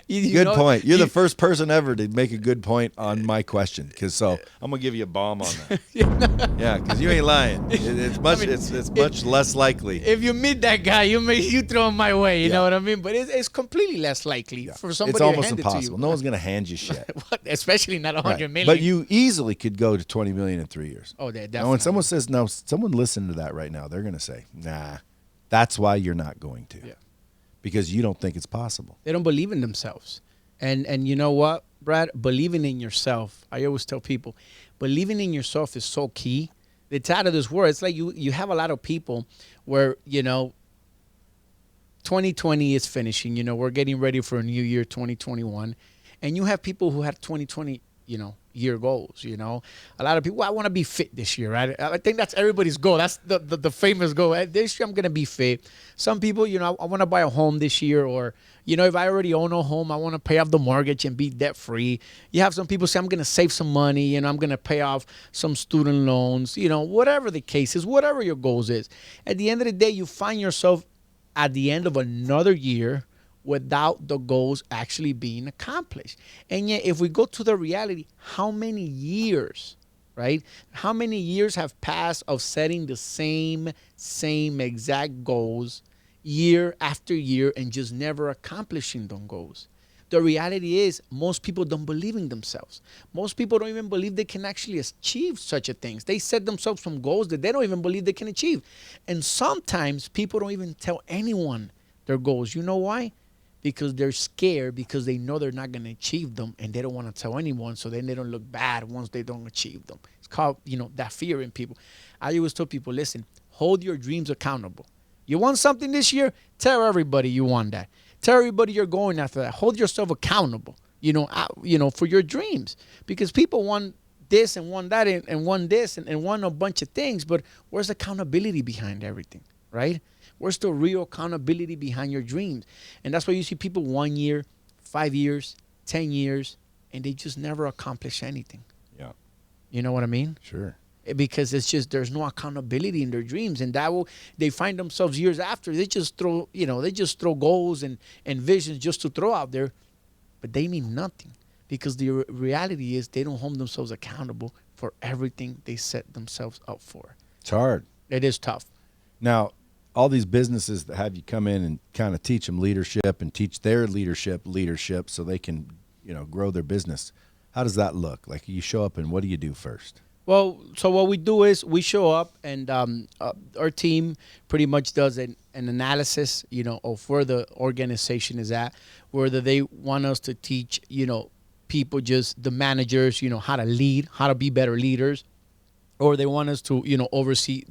good point. You're the first person ever to make a good point on my question, so I'm gonna give you a bomb on that. Yeah, because you ain't lying. It's much it's much less likely. If you meet that guy, you throw him my way. You know what I mean? But it's completely less likely for somebody It's to almost hand impossible. It to you. No one's gonna hand you shit. Especially not 100 million. But you easily could go to 20 million in 3 years. Oh, definitely. And when someone says no, someone listen to that right now. They're gonna say, nah, that's why you're not going to. Yeah. Because you don't think it's possible. They don't believe in themselves. And you know what, Brad? Believing in yourself. I always tell people, believing in yourself is so key. It's out of this world. It's like you have a lot of people where, 2020 is finishing. We're getting ready for a new year, 2021. And you have people who had 2020, year goals, A lot of people, I want to be fit this year, right? I think that's everybody's goal. That's the famous goal. This year I'm going to be fit. Some people, I want to buy a home this year, or, if I already own a home, I want to pay off the mortgage and be debt free. You have some people say, I'm going to save some money, I'm going to pay off some student loans, whatever the case is, whatever your goals is. At the end of the day, you find yourself at the end of another year without the goals actually being accomplished. And yet, if we go to the reality, how many years, right? How many years have passed of setting the same exact goals year after year and just never accomplishing those goals? The reality is most people don't believe in themselves. Most people don't even believe they can actually achieve such a things. They set themselves some goals that they don't even believe they can achieve. And sometimes people don't even tell anyone their goals. You know why? Because they're scared, because they know they're not going to achieve them, and they don't want to tell anyone, so then they don't look bad once they don't achieve them. It's called, that fear in people. I always tell people, listen, hold your dreams accountable. You want something this year? Tell everybody you want that. Tell everybody you're going after that. Hold yourself accountable, for your dreams, because people want this and want that and want this and want a bunch of things, but where's accountability behind everything, right? Where's the real accountability behind your dreams? And that's why you see people 1 year, 5 years, 10 years, and they just never accomplish anything. Yeah. You know what I mean? Sure. Because it's just, there's no accountability in their dreams. And they find themselves years after, they just throw goals and visions just to throw out there, but they mean nothing. Because the reality is they don't hold themselves accountable for everything they set themselves up for. It's hard. It is tough. Now, all these businesses that have you come in and kind of teach them leadership and teach their leadership so they can, grow their business. How does that look? Like, you show up and what do you do first? Well, so what we do is we show up, and our team pretty much does an analysis, of where the organization is at, whether they want us to teach, people, just the managers, how to lead, how to be better leaders, or they want us to, oversee,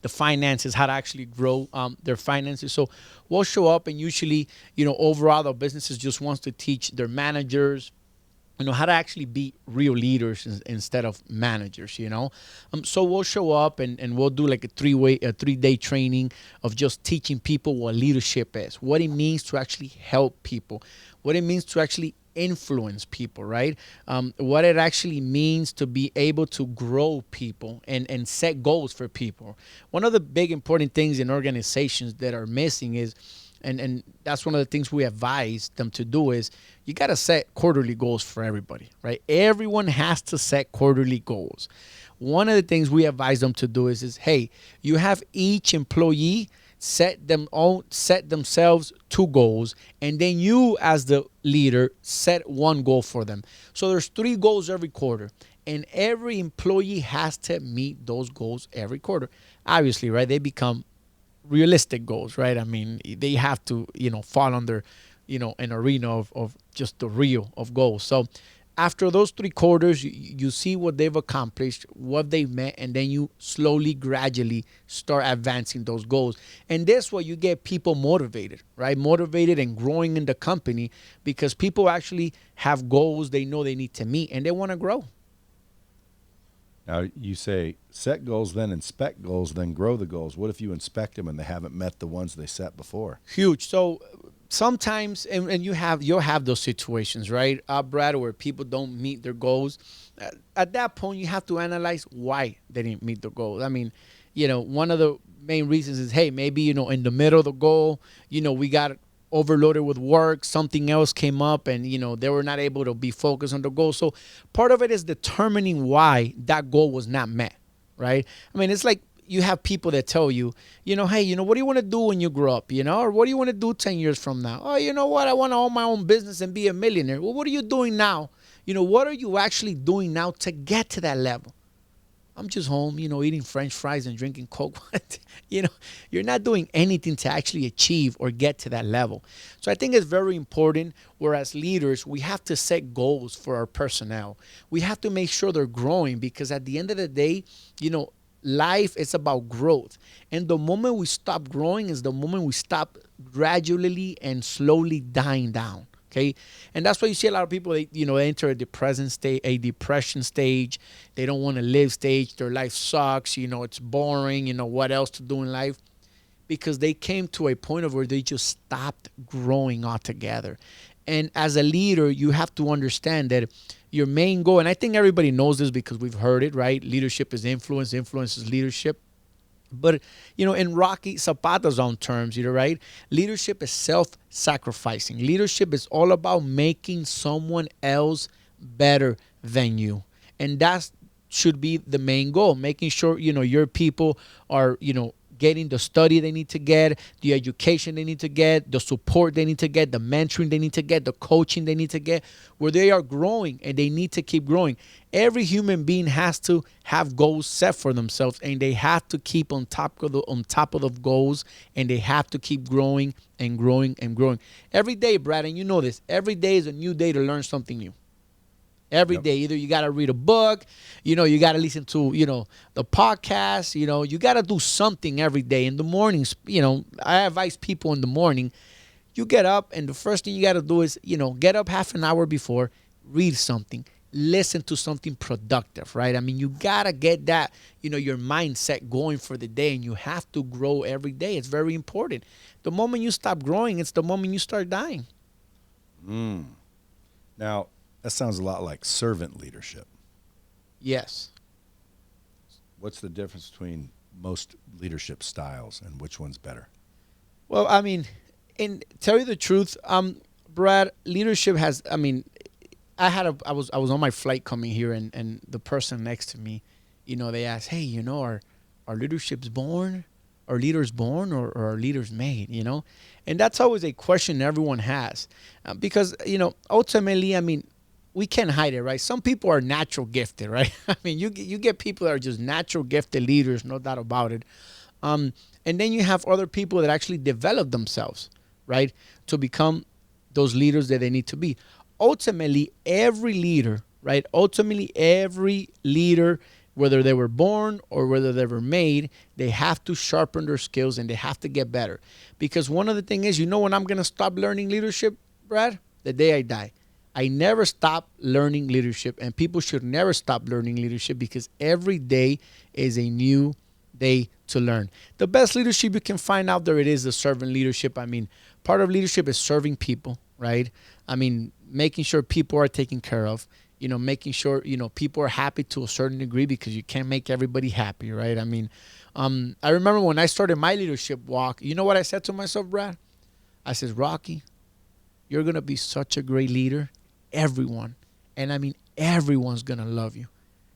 the finances, how to actually grow their finances. So we'll show up, and usually, overall, the businesses just wants to teach their managers, how to actually be real leaders instead of managers, So we'll show up and we'll do like a 3-day training of just teaching people what leadership is, what it means to actually help people, what it means to actually influence people, right? What it actually means to be able to grow people and set goals for people. One of the big important things in organizations that are missing is, and that's one of the things we advise them to do, is you got to set quarterly goals for everybody, right? Everyone has to set quarterly goals. One of the things we advise them to do is hey, you have each employee set themselves 2 goals, and then you as the leader set 1 goal for them. So there's 3 goals every quarter, and every employee has to meet those goals every quarter. Obviously, right, they become realistic goals, right? I mean, they have to, fall under, an arena of just the real of goals. So after those 3 quarters, you see what they've accomplished, what they've met, and then you slowly, gradually start advancing those goals. And that's why you get people motivated, right? Motivated and growing in the company, because people actually have goals they know they need to meet, and they want to grow. Now, you say set goals, then inspect goals, then grow the goals. What if you inspect them and they haven't met the ones they set before? Huge. So sometimes, and you'll have those situations, right, Brad, where people don't meet their goals. At that point, you have to analyze why they didn't meet the goal. I mean, one of the main reasons is, hey, maybe in the middle of the goal, we got overloaded with work, something else came up, and they were not able to be focused on the goal. So part of it is determining why that goal was not met, right? I mean, it's like you have people that tell you, hey, what do you want to do when you grow up, or what do you want to do 10 years from now? Oh, you know what? I want to own my own business and be a millionaire. Well, what are you doing now? What are you actually doing now to get to that level? I'm just home, eating French fries and drinking Coke. You're not doing anything to actually achieve or get to that level. So I think it's very important, whereas leaders, we have to set goals for our personnel. We have to make sure they're growing, because at the end of the day, life is about growth. And the moment we stop growing is the moment we stop gradually and slowly dying down. Okay, and that's why you see a lot of people, they enter a depression stage. They don't want to live stage. Their life sucks. It's boring. What else to do in life? Because they came to a point of where they just stopped growing altogether. And as a leader, you have to understand that your main goal, and I think everybody knows this because we've heard it, right? Leadership is influence. Influence is leadership. But, in Rocky Zapata's own terms, right? Leadership is self-sacrificing. Leadership is all about making someone else better than you. And that should be the main goal, making sure, your people are, getting the study they need to get, the education they need to get, the support they need to get, the mentoring they need to get, the coaching they need to get, where they are growing and they need to keep growing. Every human being has to have goals set for themselves, and they have to keep on top of the goals, and they have to keep growing and growing and growing. Every day, Brad, and you know this, every day is a new day to learn something new. Every day, either you got to read a book, you got to listen to, the podcast, you got to do something every day. In the mornings, I advise people in the morning, you get up and the first thing you got to do is, get up half an hour before, read something, listen to something productive, right? I mean, you got to get that, your mindset going for the day, and you have to grow every day. It's very important. The moment you stop growing, it's the moment you start dying. Now, that sounds a lot like servant leadership. Yes. What's the difference between most leadership styles and which one's better? Well, I mean, and tell you the truth, Brad, leadership has, I mean, I was on my flight coming here, and the person next to me, they asked, hey, are leaderships born? Are leaders born, or are leaders made, And that's always a question everyone has. Because, ultimately, I mean, we can't hide it, right? Some people are natural gifted, right? I mean, you get people that are just natural gifted leaders, no doubt about it. And then you have other people that actually develop themselves, right, to become those leaders that they need to be. Ultimately, every leader, right? Ultimately, every leader, whether they were born or whether they were made, they have to sharpen their skills and they have to get better. Because one of the things is, when I'm going to stop learning leadership, Brad? The day I die. I never stop learning leadership, and people should never stop learning leadership, because every day is a new day to learn. The best leadership you can find out there, it is the servant leadership. I mean, part of leadership is serving people, right? I mean, making sure people are taken care of, making sure, people are happy to a certain degree, because you can't make everybody happy, right? I mean, I remember when I started my leadership walk, you know what I said to myself, Brad? I said, Rocky, you're going to be such a great leader. Everyone, and I mean everyone's gonna love you.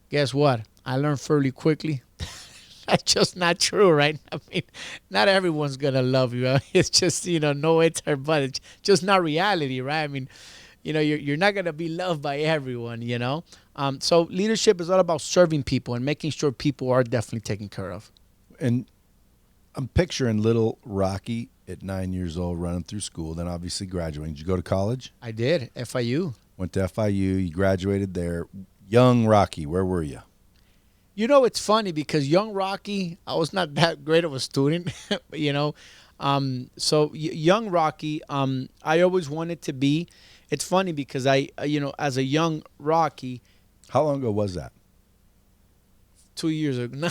Guess what? I learned fairly quickly. That's just not true, right? I mean, not everyone's gonna love you. It's just, no it's or but. It's just not reality, right? I mean, you're not gonna be loved by everyone, So leadership is all about serving people and making sure people are definitely taken care of. And I'm picturing little Rocky at 9 years old running through school, then obviously graduating. Did you go to college? I did. FIU. Went to FIU. You graduated there. Young Rocky, where were you? It's funny because young Rocky, I was not that great of a student, so young Rocky, I always wanted to be. It's funny because I, as a young Rocky. How long ago was that? 2 years ago. No,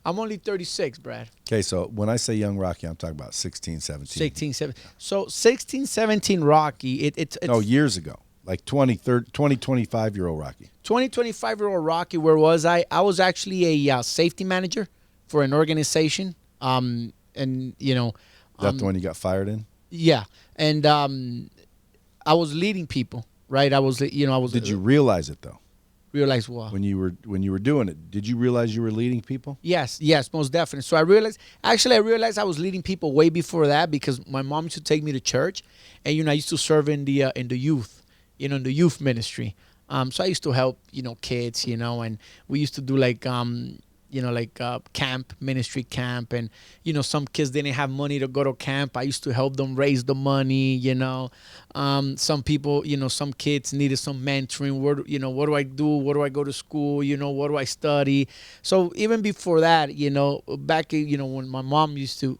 I'm only 36, Brad. Okay, so when I say young Rocky, I'm talking about 16, 17. 16, 17. So 16, 17 Rocky. It's No, years ago. Like 20, 25-year-old Rocky. 25-year-old Rocky. Where was I? I was actually a safety manager for an organization. And That's the one you got fired in? yeah, and I was leading people. Right. I was. Did you realize it though? Realize what? When you were doing it, did you realize you were leading people? Yes, most definitely. So I realized I was leading people way before that because my mom used to take me to church, and I used to serve in the youth, in the youth ministry. So I used to help kids, and we used to do like camp, ministry camp, and some kids didn't have money to go to camp. I used to help them raise the money. Some people, some kids needed some mentoring. What do I do? What do I go to school? What do I study? So even before that, back when my mom used to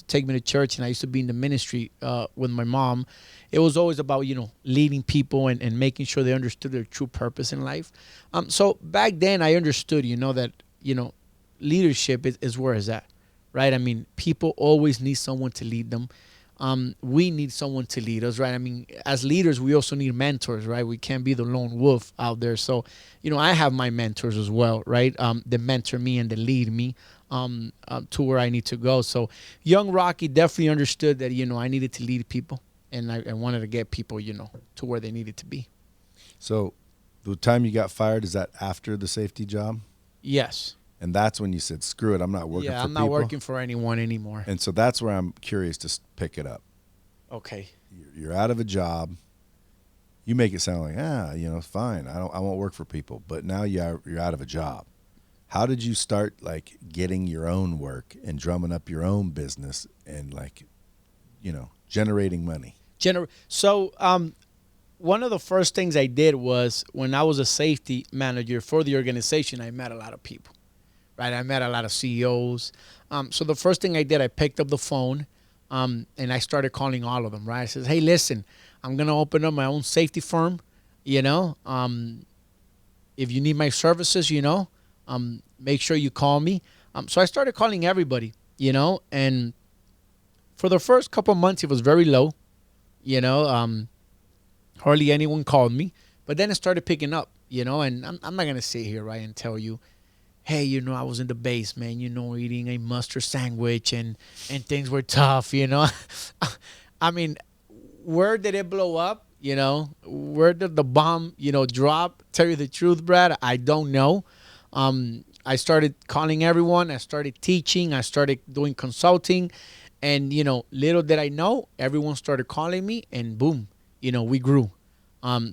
take me to church and I used to be in the ministry with my mom, it was always about leading people and making sure they understood their true purpose in life. So back then I understood that leadership is where it's at, right? I mean, people always need someone to lead them. We need someone to lead us, right? I mean, as leaders, we also need mentors, right? We can't be the lone wolf out there. So, I have my mentors as well, right? They mentor me and they lead me to where I need to go. So young Rocky definitely understood that, I needed to lead people and I wanted to get people, to where they needed to be. So the time you got fired, is that after the safety job? Yes. And that's when you said, screw it, I'm not working for people? Yeah, I'm not working for anyone anymore. And so that's where I'm curious to pick it up. Okay. You're out of a job. You make it sound like, fine, I won't work for people. But now you're out of a job. How did you start, like, getting your own work and drumming up your own business and, like, generating money? So one of the first things I did was when I was a safety manager for the organization, I met a lot of people. Right, I met a lot of CEOs. So the first thing I did, I picked up the phone, and I started calling all of them. Right, I said, "Hey, listen, I'm gonna open up my own safety firm. If you need my services, make sure you call me." So I started calling everybody, and for the first couple of months, it was very low. Hardly anyone called me, but then it started picking up. And I'm not gonna sit here, right, and tell you, hey, I was in the basement, eating a mustard sandwich and things were tough, I mean, where did it blow up? Where did the bomb, drop? Tell you the truth, Brad, I don't know. I started calling everyone. I started teaching. I started doing consulting. And, little did I know, everyone started calling me and boom, we grew.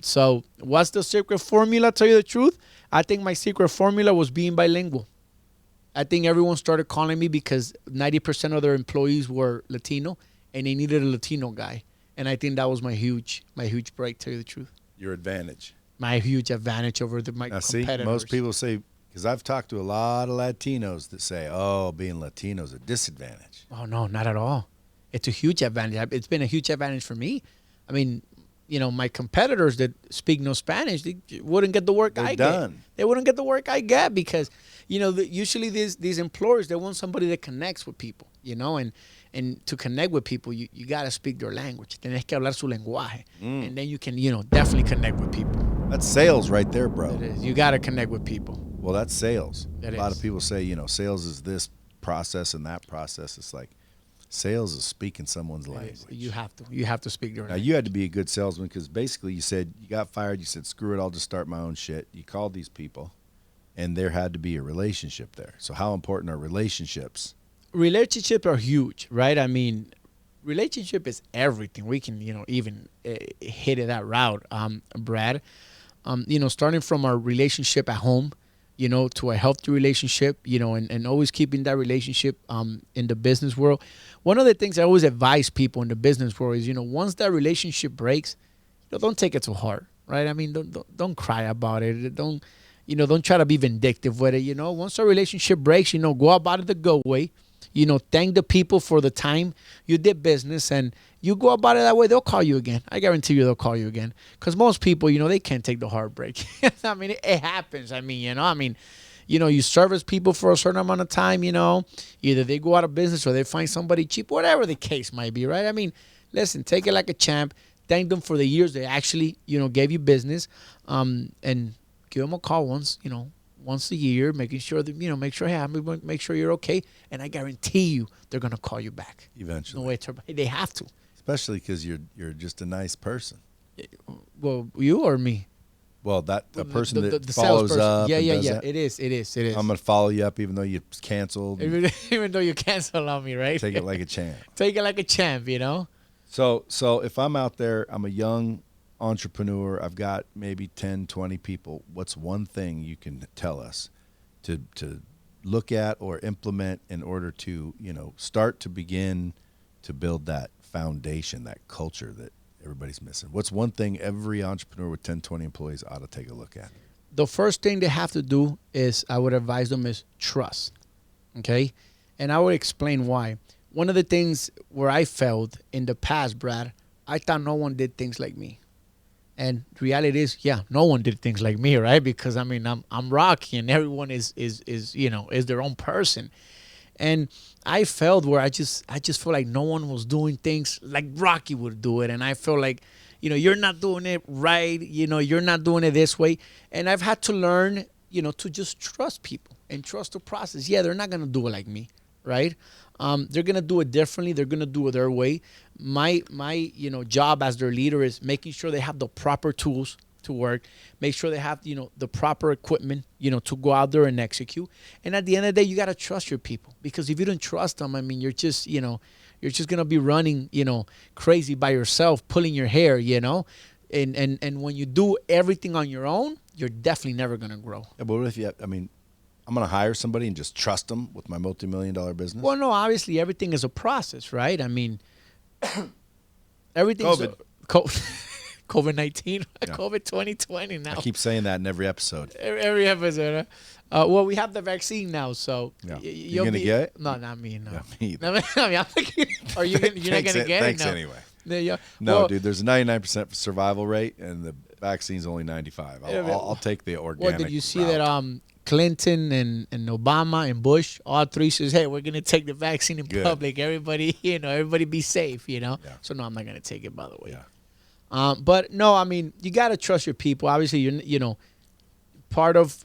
So what's the secret formula? Tell you the truth, I think my secret formula was being bilingual. I think everyone started calling me because 90% of their employees were Latino and they needed a Latino guy. And I think that was my huge break, tell you the truth. Your advantage. My huge advantage over my competitors. See, most people say, because I've talked to a lot of Latinos that say, being Latino is a disadvantage. Oh, no, not at all. It's a huge advantage. It's been a huge advantage for me. I mean, my competitors that speak no Spanish, they wouldn't get the work I get. They wouldn't get the work I get because, usually these employers, they want somebody that connects with people, and to connect with people, you got to speak their language. Tenés que hablar su lenguaje. And then you can, definitely connect with people. That's sales right there, bro. It is. You got to connect with people. Well, that's sales. A lot is. of people say, sales is this process and that process. It's like, sales is speaking someone's language. You have to speak their language. Now, you had to be a good salesman because basically you said you got fired. You said, screw it, I'll just start my own shit. You called these people, and there had to be a relationship there. So how important are relationships? Relationships are huge, right? I mean, relationship is everything. We can, even hit it that route, Brad. Starting from our relationship at home, to a healthy relationship, and always keeping that relationship in the business world. One of the things I always advise people in the business world is, once that relationship breaks, don't take it too hard, right? I mean, don't cry about it. Don't try to be vindictive with it. Once a relationship breaks, go about it the good way. Thank the people for the time you did business, and you go about it that way, they'll call you again. I guarantee you they'll call you again. Because most people, they can't take the heartbreak. I mean, it happens. I mean, you service people for a certain amount of time, either they go out of business or they find somebody cheap, whatever the case might be, right? I mean, listen, take it like a champ. Thank them for the years they actually, gave you business, and give them a call once a year, making sure that, make sure, hey, make sure you're okay. And I guarantee you they're going to call you back. Eventually. No way they have to. Especially because you're just a nice person. Well, you or me? Well, a person the that follows salesperson. up. Yeah, and yeah, does yeah. that. It is. I'm gonna follow you up, even though you canceled. Even though you cancel on me, right? Take it like a champ. Take it like a champ, So if I'm out there, I'm a young entrepreneur. I've got maybe 10, 20 people. What's one thing you can tell us to look at or implement in order to start to begin to build that foundation, that culture that everybody's missing? What's one thing every entrepreneur with 10, 20 employees ought to take a look at? The first thing they have to do is, I would advise them, is trust. Okay? And I would explain why. One of the things where I failed in the past, Brad, I thought no one did things like me. And the reality is, yeah, no one did things like me, right? Because I'm Rocky, and everyone is their own person. And I felt where I just feel like no one was doing things like Rocky would do it. And I feel like, you're not doing it right. You're not doing it this way. And I've had to learn, to just trust people and trust the process. Yeah, they're not going to do it like me, right? They're going to do it differently. They're going to do it their way. My job as their leader is making sure they have the proper tools to work, make sure they have, the proper equipment, to go out there and execute. And at the end of the day, you got to trust your people, because if you don't trust them, you're just, you're just going to be running, crazy by yourself, pulling your hair, and when you do everything on your own, you're definitely never going to grow. Yeah, but what if I'm going to hire somebody and just trust them with my multi-million-dollar business? Well, no, obviously everything is a process, right? Everything's COVID-19, yeah. COVID 2020 now. I keep saying that in every episode. Every episode. Well, we have the vaccine now, so yeah. You're going to get it? No, not me. No. Yeah, me either. Are you? You're not going to get thanks it? No. Anyway. Yeah. No, well, dude. There's a 99% survival rate, and the vaccine's only 95. I'll take the organic. Well, did you see route. that? Clinton and Obama and Bush, all three says, "Hey, we're gonna take the vaccine in public. Everybody, everybody be safe." Yeah. So no, I'm not gonna take it. By the way. Yeah. But no, you gotta trust your people. Obviously, you're part of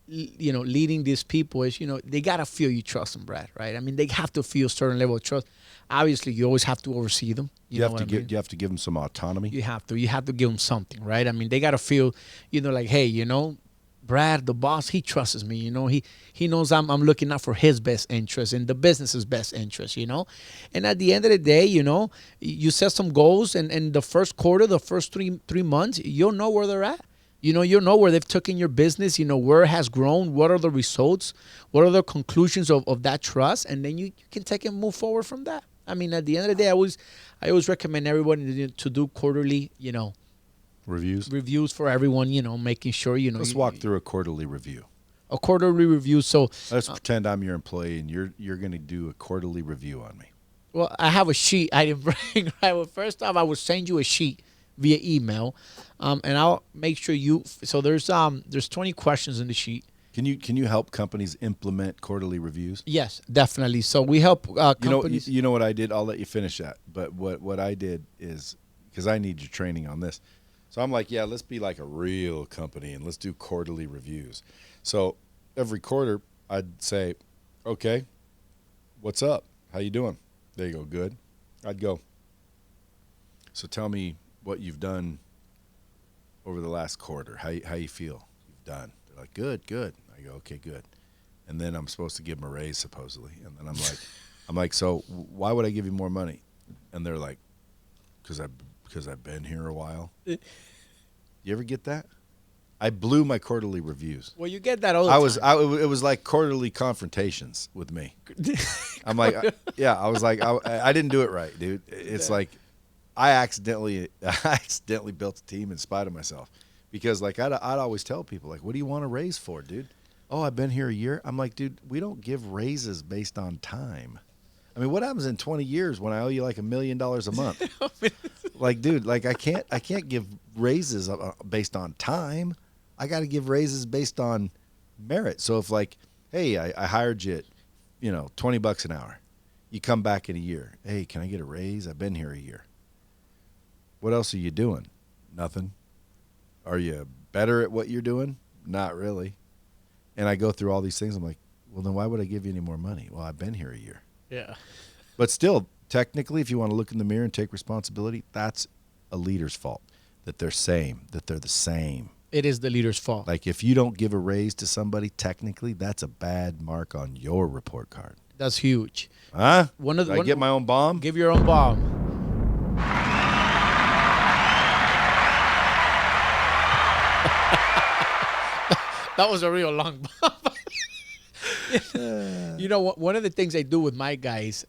leading these people is they gotta feel you trust them, Brad. Right? They have to feel a certain level of trust. Obviously, you always have to oversee them. You have to give them some autonomy. You have to give them something, right? They gotta feel, like, hey, Brad, the boss, he trusts me. He knows I'm looking out for his best interest and the business's best interest. And at the end of the day, you set some goals, and the first quarter, the first three months, you'll know where they're at. You'll know where they've taken your business. Where it has grown. What are the results? What are the conclusions of that trust? And then you can take and move forward from that. At the end of the day, I always recommend everybody to do quarterly, reviews for everyone, making sure, Let's walk through a quarterly review. A quarterly review. So let's pretend I'm your employee and you're going to do a quarterly review on me. Well, I have a sheet I didn't bring. Right. Well, first off, I will send you a sheet via email, and I'll make sure so there's 20 questions in the sheet. Can you help companies implement quarterly reviews? Yes, definitely. So we help companies. You know what I did? I'll let you finish that. But what I did is, because I need your training on this. So I'm like, yeah, let's be like a real company and let's do quarterly reviews. So every quarter I'd say, okay, what's up? How you doing? There you go. Good. I'd go, so tell me what you've done over the last quarter. How you feel you've done? They're like, good. I go, okay, good. And then I'm supposed to give them a raise, supposedly. And then I'm like, so why would I give you more money? And they're like, because I've been here a while. You ever get that? I blew my quarterly reviews. Well, you get that all the time. It was like quarterly confrontations with me. I'm like, I was like, I didn't do it right, dude. It's like I accidentally built a team in spite of myself, because like I'd always tell people, like, what do you want a raise for, dude? Oh, I've been here a year. I'm like, dude, we don't give raises based on time. What happens in 20 years when I owe you like $1 million a month? Like, dude, like I can't give raises based on time. I got to give raises based on merit. So if like, hey, I hired you at, $20 an hour. You come back in a year. Hey, can I get a raise? I've been here a year. What else are you doing? Nothing. Are you better at what you're doing? Not really. And I go through all these things. I'm like, well, then why would I give you any more money? Well, I've been here a year. Yeah. But still, technically, if you want to look in the mirror and take responsibility, that's a leader's fault. That they're the same. It is the leader's fault. Like if you don't give a raise to somebody, technically, that's a bad mark on your report card. That's huge. Huh? Did I get my own bomb? Give your own bomb. That was a real long bomb. One of the things I do with my guys,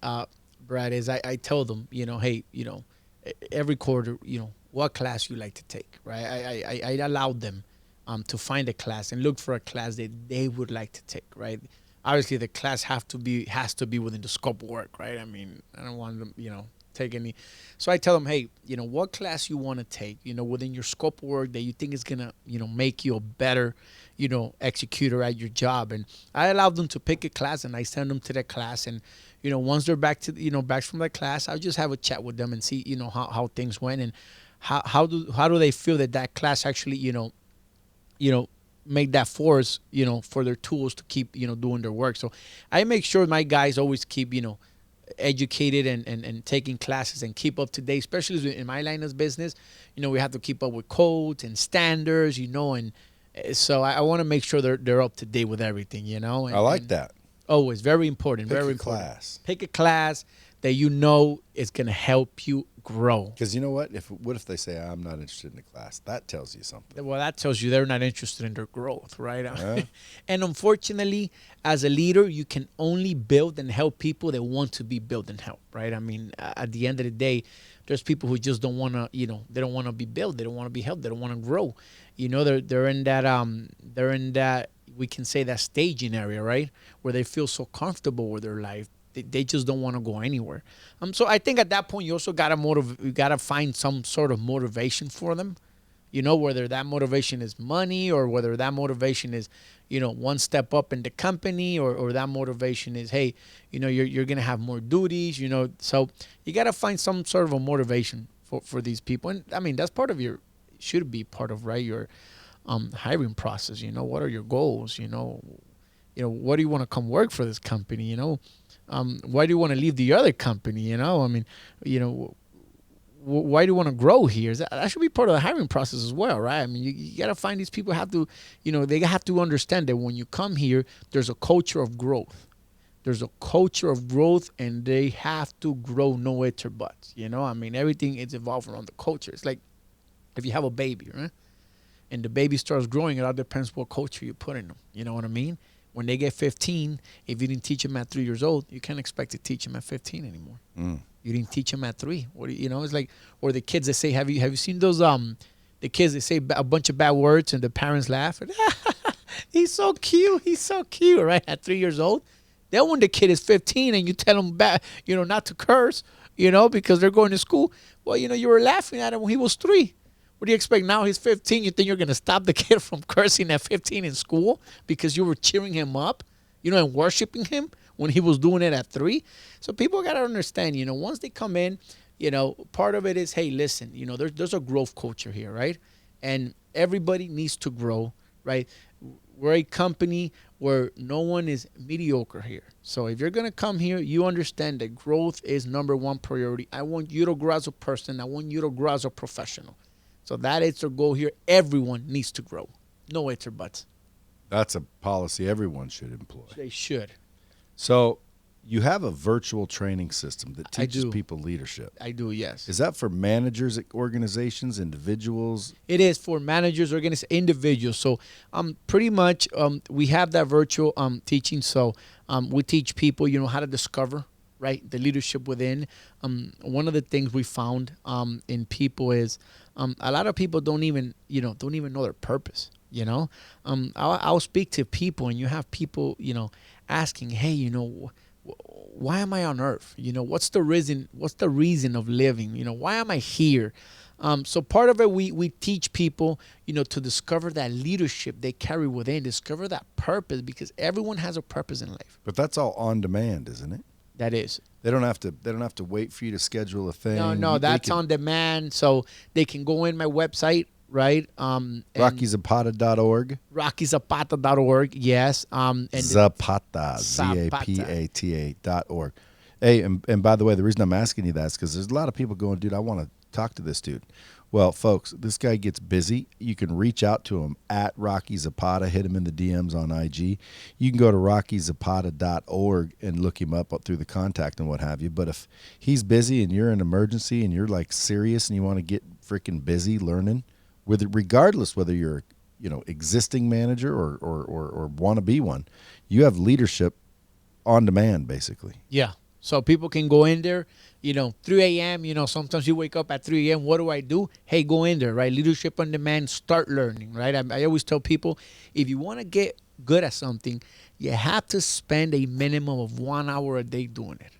Brad, is I tell them, hey, every quarter, what class you like to take, right? I allowed them to find a class and look for a class that they would like to take, right? Obviously, the class has to be within the scope of work, right? I mean, I don't want them, take any. So I tell them, hey, what class you want to take, within your scope of work that you think is gonna, make you a better, executor at your job. And I allow them to pick a class, and I send them to that class. And once they're back to, back from that class, I'll just have a chat with them and see, how things went and how do they feel that class actually, make that force, for their tools to keep, doing their work. So I make sure my guys always keep, educated and taking classes and keep up to date, especially in my line of business. We have to keep up with codes and standards, and so I want to make sure they're up to date with everything, And, I like that. Always very important. Pick very a important. class. Pick a class that is going to help you grow. Because you know what? What if they say, I'm not interested in the class? That tells you something. Well, that tells you they're not interested in their growth, right? And unfortunately, as a leader, you can only build and help people that want to be built and helped, right? I mean, at the end of the day, there's people who just don't want to, they don't want to be built. They don't want to be helped. They don't want to grow. They're in that, we can say that staging area, right? Where they feel so comfortable with their life. They just don't want to go anywhere. So I think at that point you also gotta find some sort of motivation for them. Whether that motivation is money or whether that motivation is, one step up in the company or that motivation is, hey, you're gonna have more duties. So you gotta find some sort of a motivation for these people. And I mean that's should be part of right your hiring process. What are your goals? What do you want to come work for this company? Why do you want to leave the other company? I mean, why do you want to grow here? That should be part of the hiring process as well, right? I mean, you got to find these people they have to understand that when you come here, there's a culture of growth. There's a culture of growth, and they have to grow no ifs or buts. I mean, everything is evolved around the culture. It's like if you have a baby, right? And the baby starts growing, it all depends what culture you put in them. You know what I mean? When they get 15, if you didn't teach them at 3 years old, you can't expect to teach them at 15 anymore. You didn't teach them at 3. It's like, or the kids that say, have you seen those the kids that say a bunch of bad words and the parents laugh? And, he's so cute, right? At 3 years old. Then when the kid is 15 and you tell them not to curse, because they're going to school. Well, you were laughing at him when he was 3. What do you expect now? He's 15. You think you're going to stop the kid from cursing at 15 in school because you were cheering him up, and worshiping him when he was doing it at 3? So people got to understand, once they come in, part of it is, hey, listen, there's a growth culture here, right? And everybody needs to grow, right? We're a company where no one is mediocre here. So if you're going to come here, you understand that growth is number one priority. I want you to grow as a person. I want you to grow as a professional. So that is our goal here. Everyone needs to grow. No ifs or buts. That's a policy everyone should employ. They should. So you have a virtual training system that teaches people leadership. I do, yes. Is that for managers at organizations, individuals? It is for managers, individuals. So pretty much we have that virtual teaching. So we teach people, how to discover, right, the leadership within. One of the things we found in people is a lot of people don't even know their purpose. I'll speak to people, and you have people, asking, hey, why am I on earth? What's the reason? What's the reason of living? Why am I here? So part of it, we teach people, to discover that leadership they carry within, discover that purpose, because everyone has a purpose in life. But that's all on demand, isn't it? That is. They don't have to wait for you to schedule a thing. No, that's on demand. So they can go in my website, right? RockyZapata.org. RockyZapata.org. Yes. And Zapata, Zapata.org. Hey, and by the way, the reason I'm asking you that is because there's a lot of people going, dude, I want to talk to this dude. Well, folks, this guy gets busy. You can reach out to him at Rocky Zapata. Hit him in the DMs on IG. You can go to RockyZapata.org and look him up through the contact and what have you. But if he's busy and you're in an emergency and you're like serious and you want to get freaking busy learning, regardless whether you're existing manager or want to be one, you have leadership on demand, basically. Yeah. So people can go in there, 3 a.m., sometimes you wake up at 3 a.m. What do I do? Hey, go in there, right? Leadership on demand, start learning, right? I always tell people, if you want to get good at something, you have to spend a minimum of 1 hour a day doing it.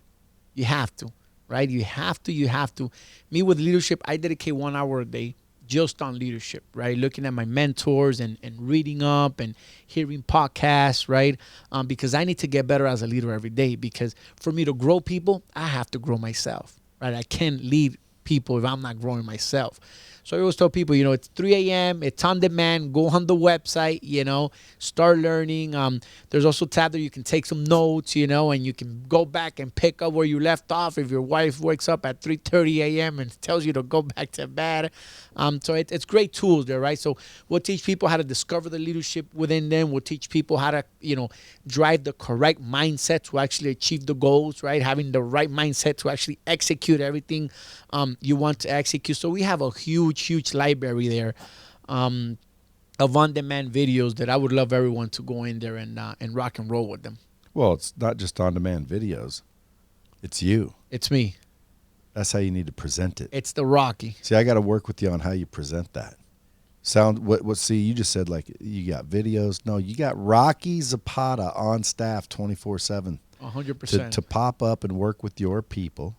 You have to, right? You have to. Me with leadership, I dedicate 1 hour a day just on leadership, right? Looking at my mentors and reading up and hearing podcasts, right? Because I need to get better as a leader every day, because for me to grow people, I have to grow myself, right? I can't lead people if I'm not growing myself. So I always tell people, it's 3 a.m., it's on demand, go on the website, start learning. There's also a tab that you can take some notes, and you can go back and pick up where you left off if your wife wakes up at 3:30 a.m. and tells you to go back to bed. So it's great tools there, right? So we'll teach people how to discover the leadership within them. We'll teach people how to, drive the correct mindset to actually achieve the goals, right? Having the right mindset to actually execute everything you want to execute. So we have a huge library there of on-demand videos that I would love everyone to go in there and rock and roll with them. Well, it's not just on-demand videos. It's you. It's me. That's how you need to present it. It's the Rocky. See, I got to work with you on how you present that. See, you just said like you got videos. No, you got Rocky Zapata on staff 24/7. 100%. To pop up and work with your people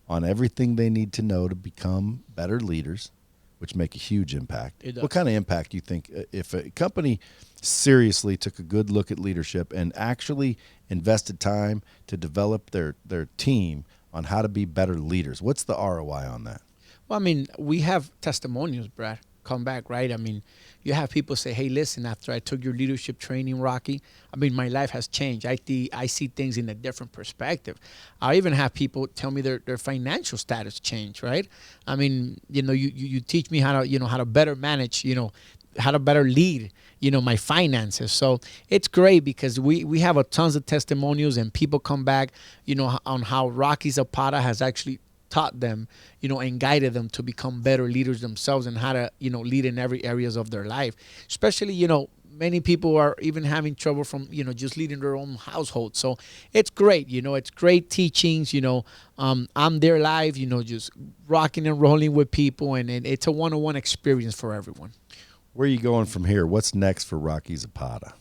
on everything they need to know to become better leaders, which make a huge impact. It does. What kind of impact do you think if a company seriously took a good look at leadership and actually invested time to develop their team on how to be better leaders? What's the ROI on that? Well, I mean, we have testimonials, Brad, come back, right? I mean, you have people say, hey, listen, after I took your leadership training, Rocky, I mean, my life has changed. I see things in a different perspective. I even have people tell me their financial status changed, right? I mean, you teach me how to better manage, how to better lead, my finances. So it's great because we have a tons of testimonials and people come back, on how Rocky Zapata has actually taught them, and guided them to become better leaders themselves and how to, lead in every areas of their life. Especially, many people are even having trouble from, just leading their own household. So it's great, it's great teachings, I'm there live, just rocking and rolling with people, and it's a one-on-one experience for everyone. Where are you going from here? What's next for Rocky Zapata?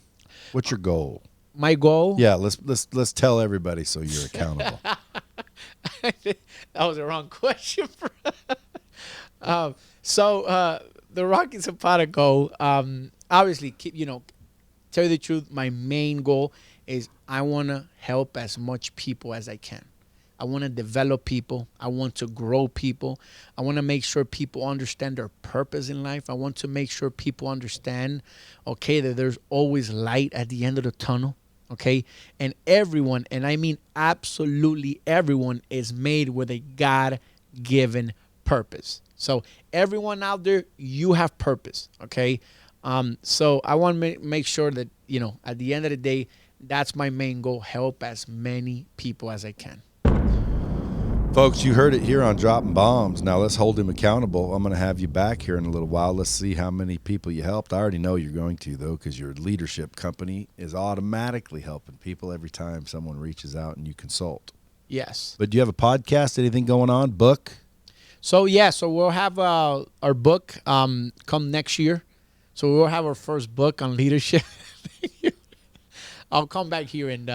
What's your goal? My goal? Yeah, let's tell everybody so you're accountable. That was the wrong question. So the Rocky Zapata goal, obviously, tell you the truth, my main goal is I want to help as much people as I can. I want to develop people. I want to grow people. I want to make sure people understand their purpose in life. I want to make sure people understand, okay, that there's always light at the end of the tunnel. Okay, and everyone, and I mean absolutely everyone, is made with a God-given purpose. So everyone out there, you have purpose. Okay, so I want to make sure that at the end of the day, that's my main goal: help as many people as I can. Folks, you heard it here on Dropping Bombs. Now let's hold him accountable. I'm going to have you back here in a little while. Let's see how many people you helped. I already know you're going to, though, because your leadership company is automatically helping people every time someone reaches out and you consult. Yes. But do you have a podcast? Anything going on? Book? So we'll have our book come next year. So we'll have our first book on leadership. I'll come back here and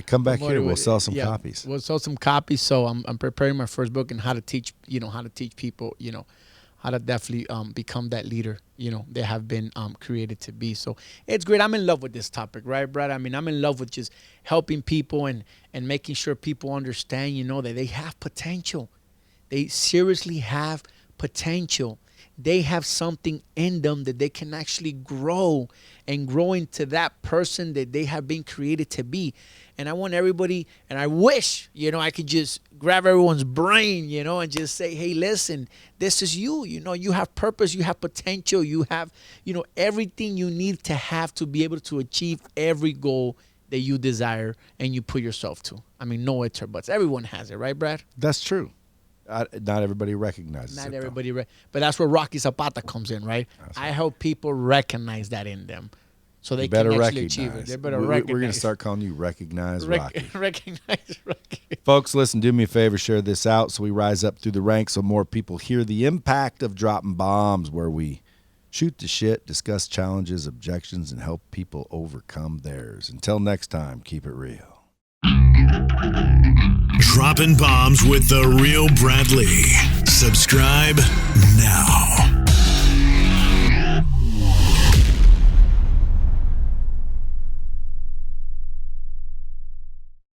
come back promote here. it We'll with- sell some yeah, copies. We'll sell some copies. So I'm preparing my first book and how to teach people, how to definitely become that leader, they have been created to be. So it's great. I'm in love with this topic, right, Brad? I mean, I'm in love with just helping people and making sure people understand, that they have potential. They seriously have potential. They have something in them that they can actually grow and grow into that person that they have been created to be. And I want everybody, and I wish, I could just grab everyone's brain, and just say, hey, listen, this is you. You have purpose, you have potential, you have, everything you need to have to be able to achieve every goal that you desire and you put yourself to. I mean, no ifs or buts. Everyone has it, right, Brad? That's true. Not everybody recognizes it. Not though. everybody, but that's where Rocky Zapata comes in, right? I help people recognize that in them, so they You better can actually recognize. achieve it. They better We're recognize. going to start calling you Recognize Rocky. Recognize Rocky. Folks, listen, do me a favor, share this out so we rise up through the ranks so more people hear the impact of dropping bombs, where we shoot the shit, discuss challenges, objections, and help people overcome theirs. Until next time, keep it real. Dropping bombs with the real Brad Lee. Subscribe now.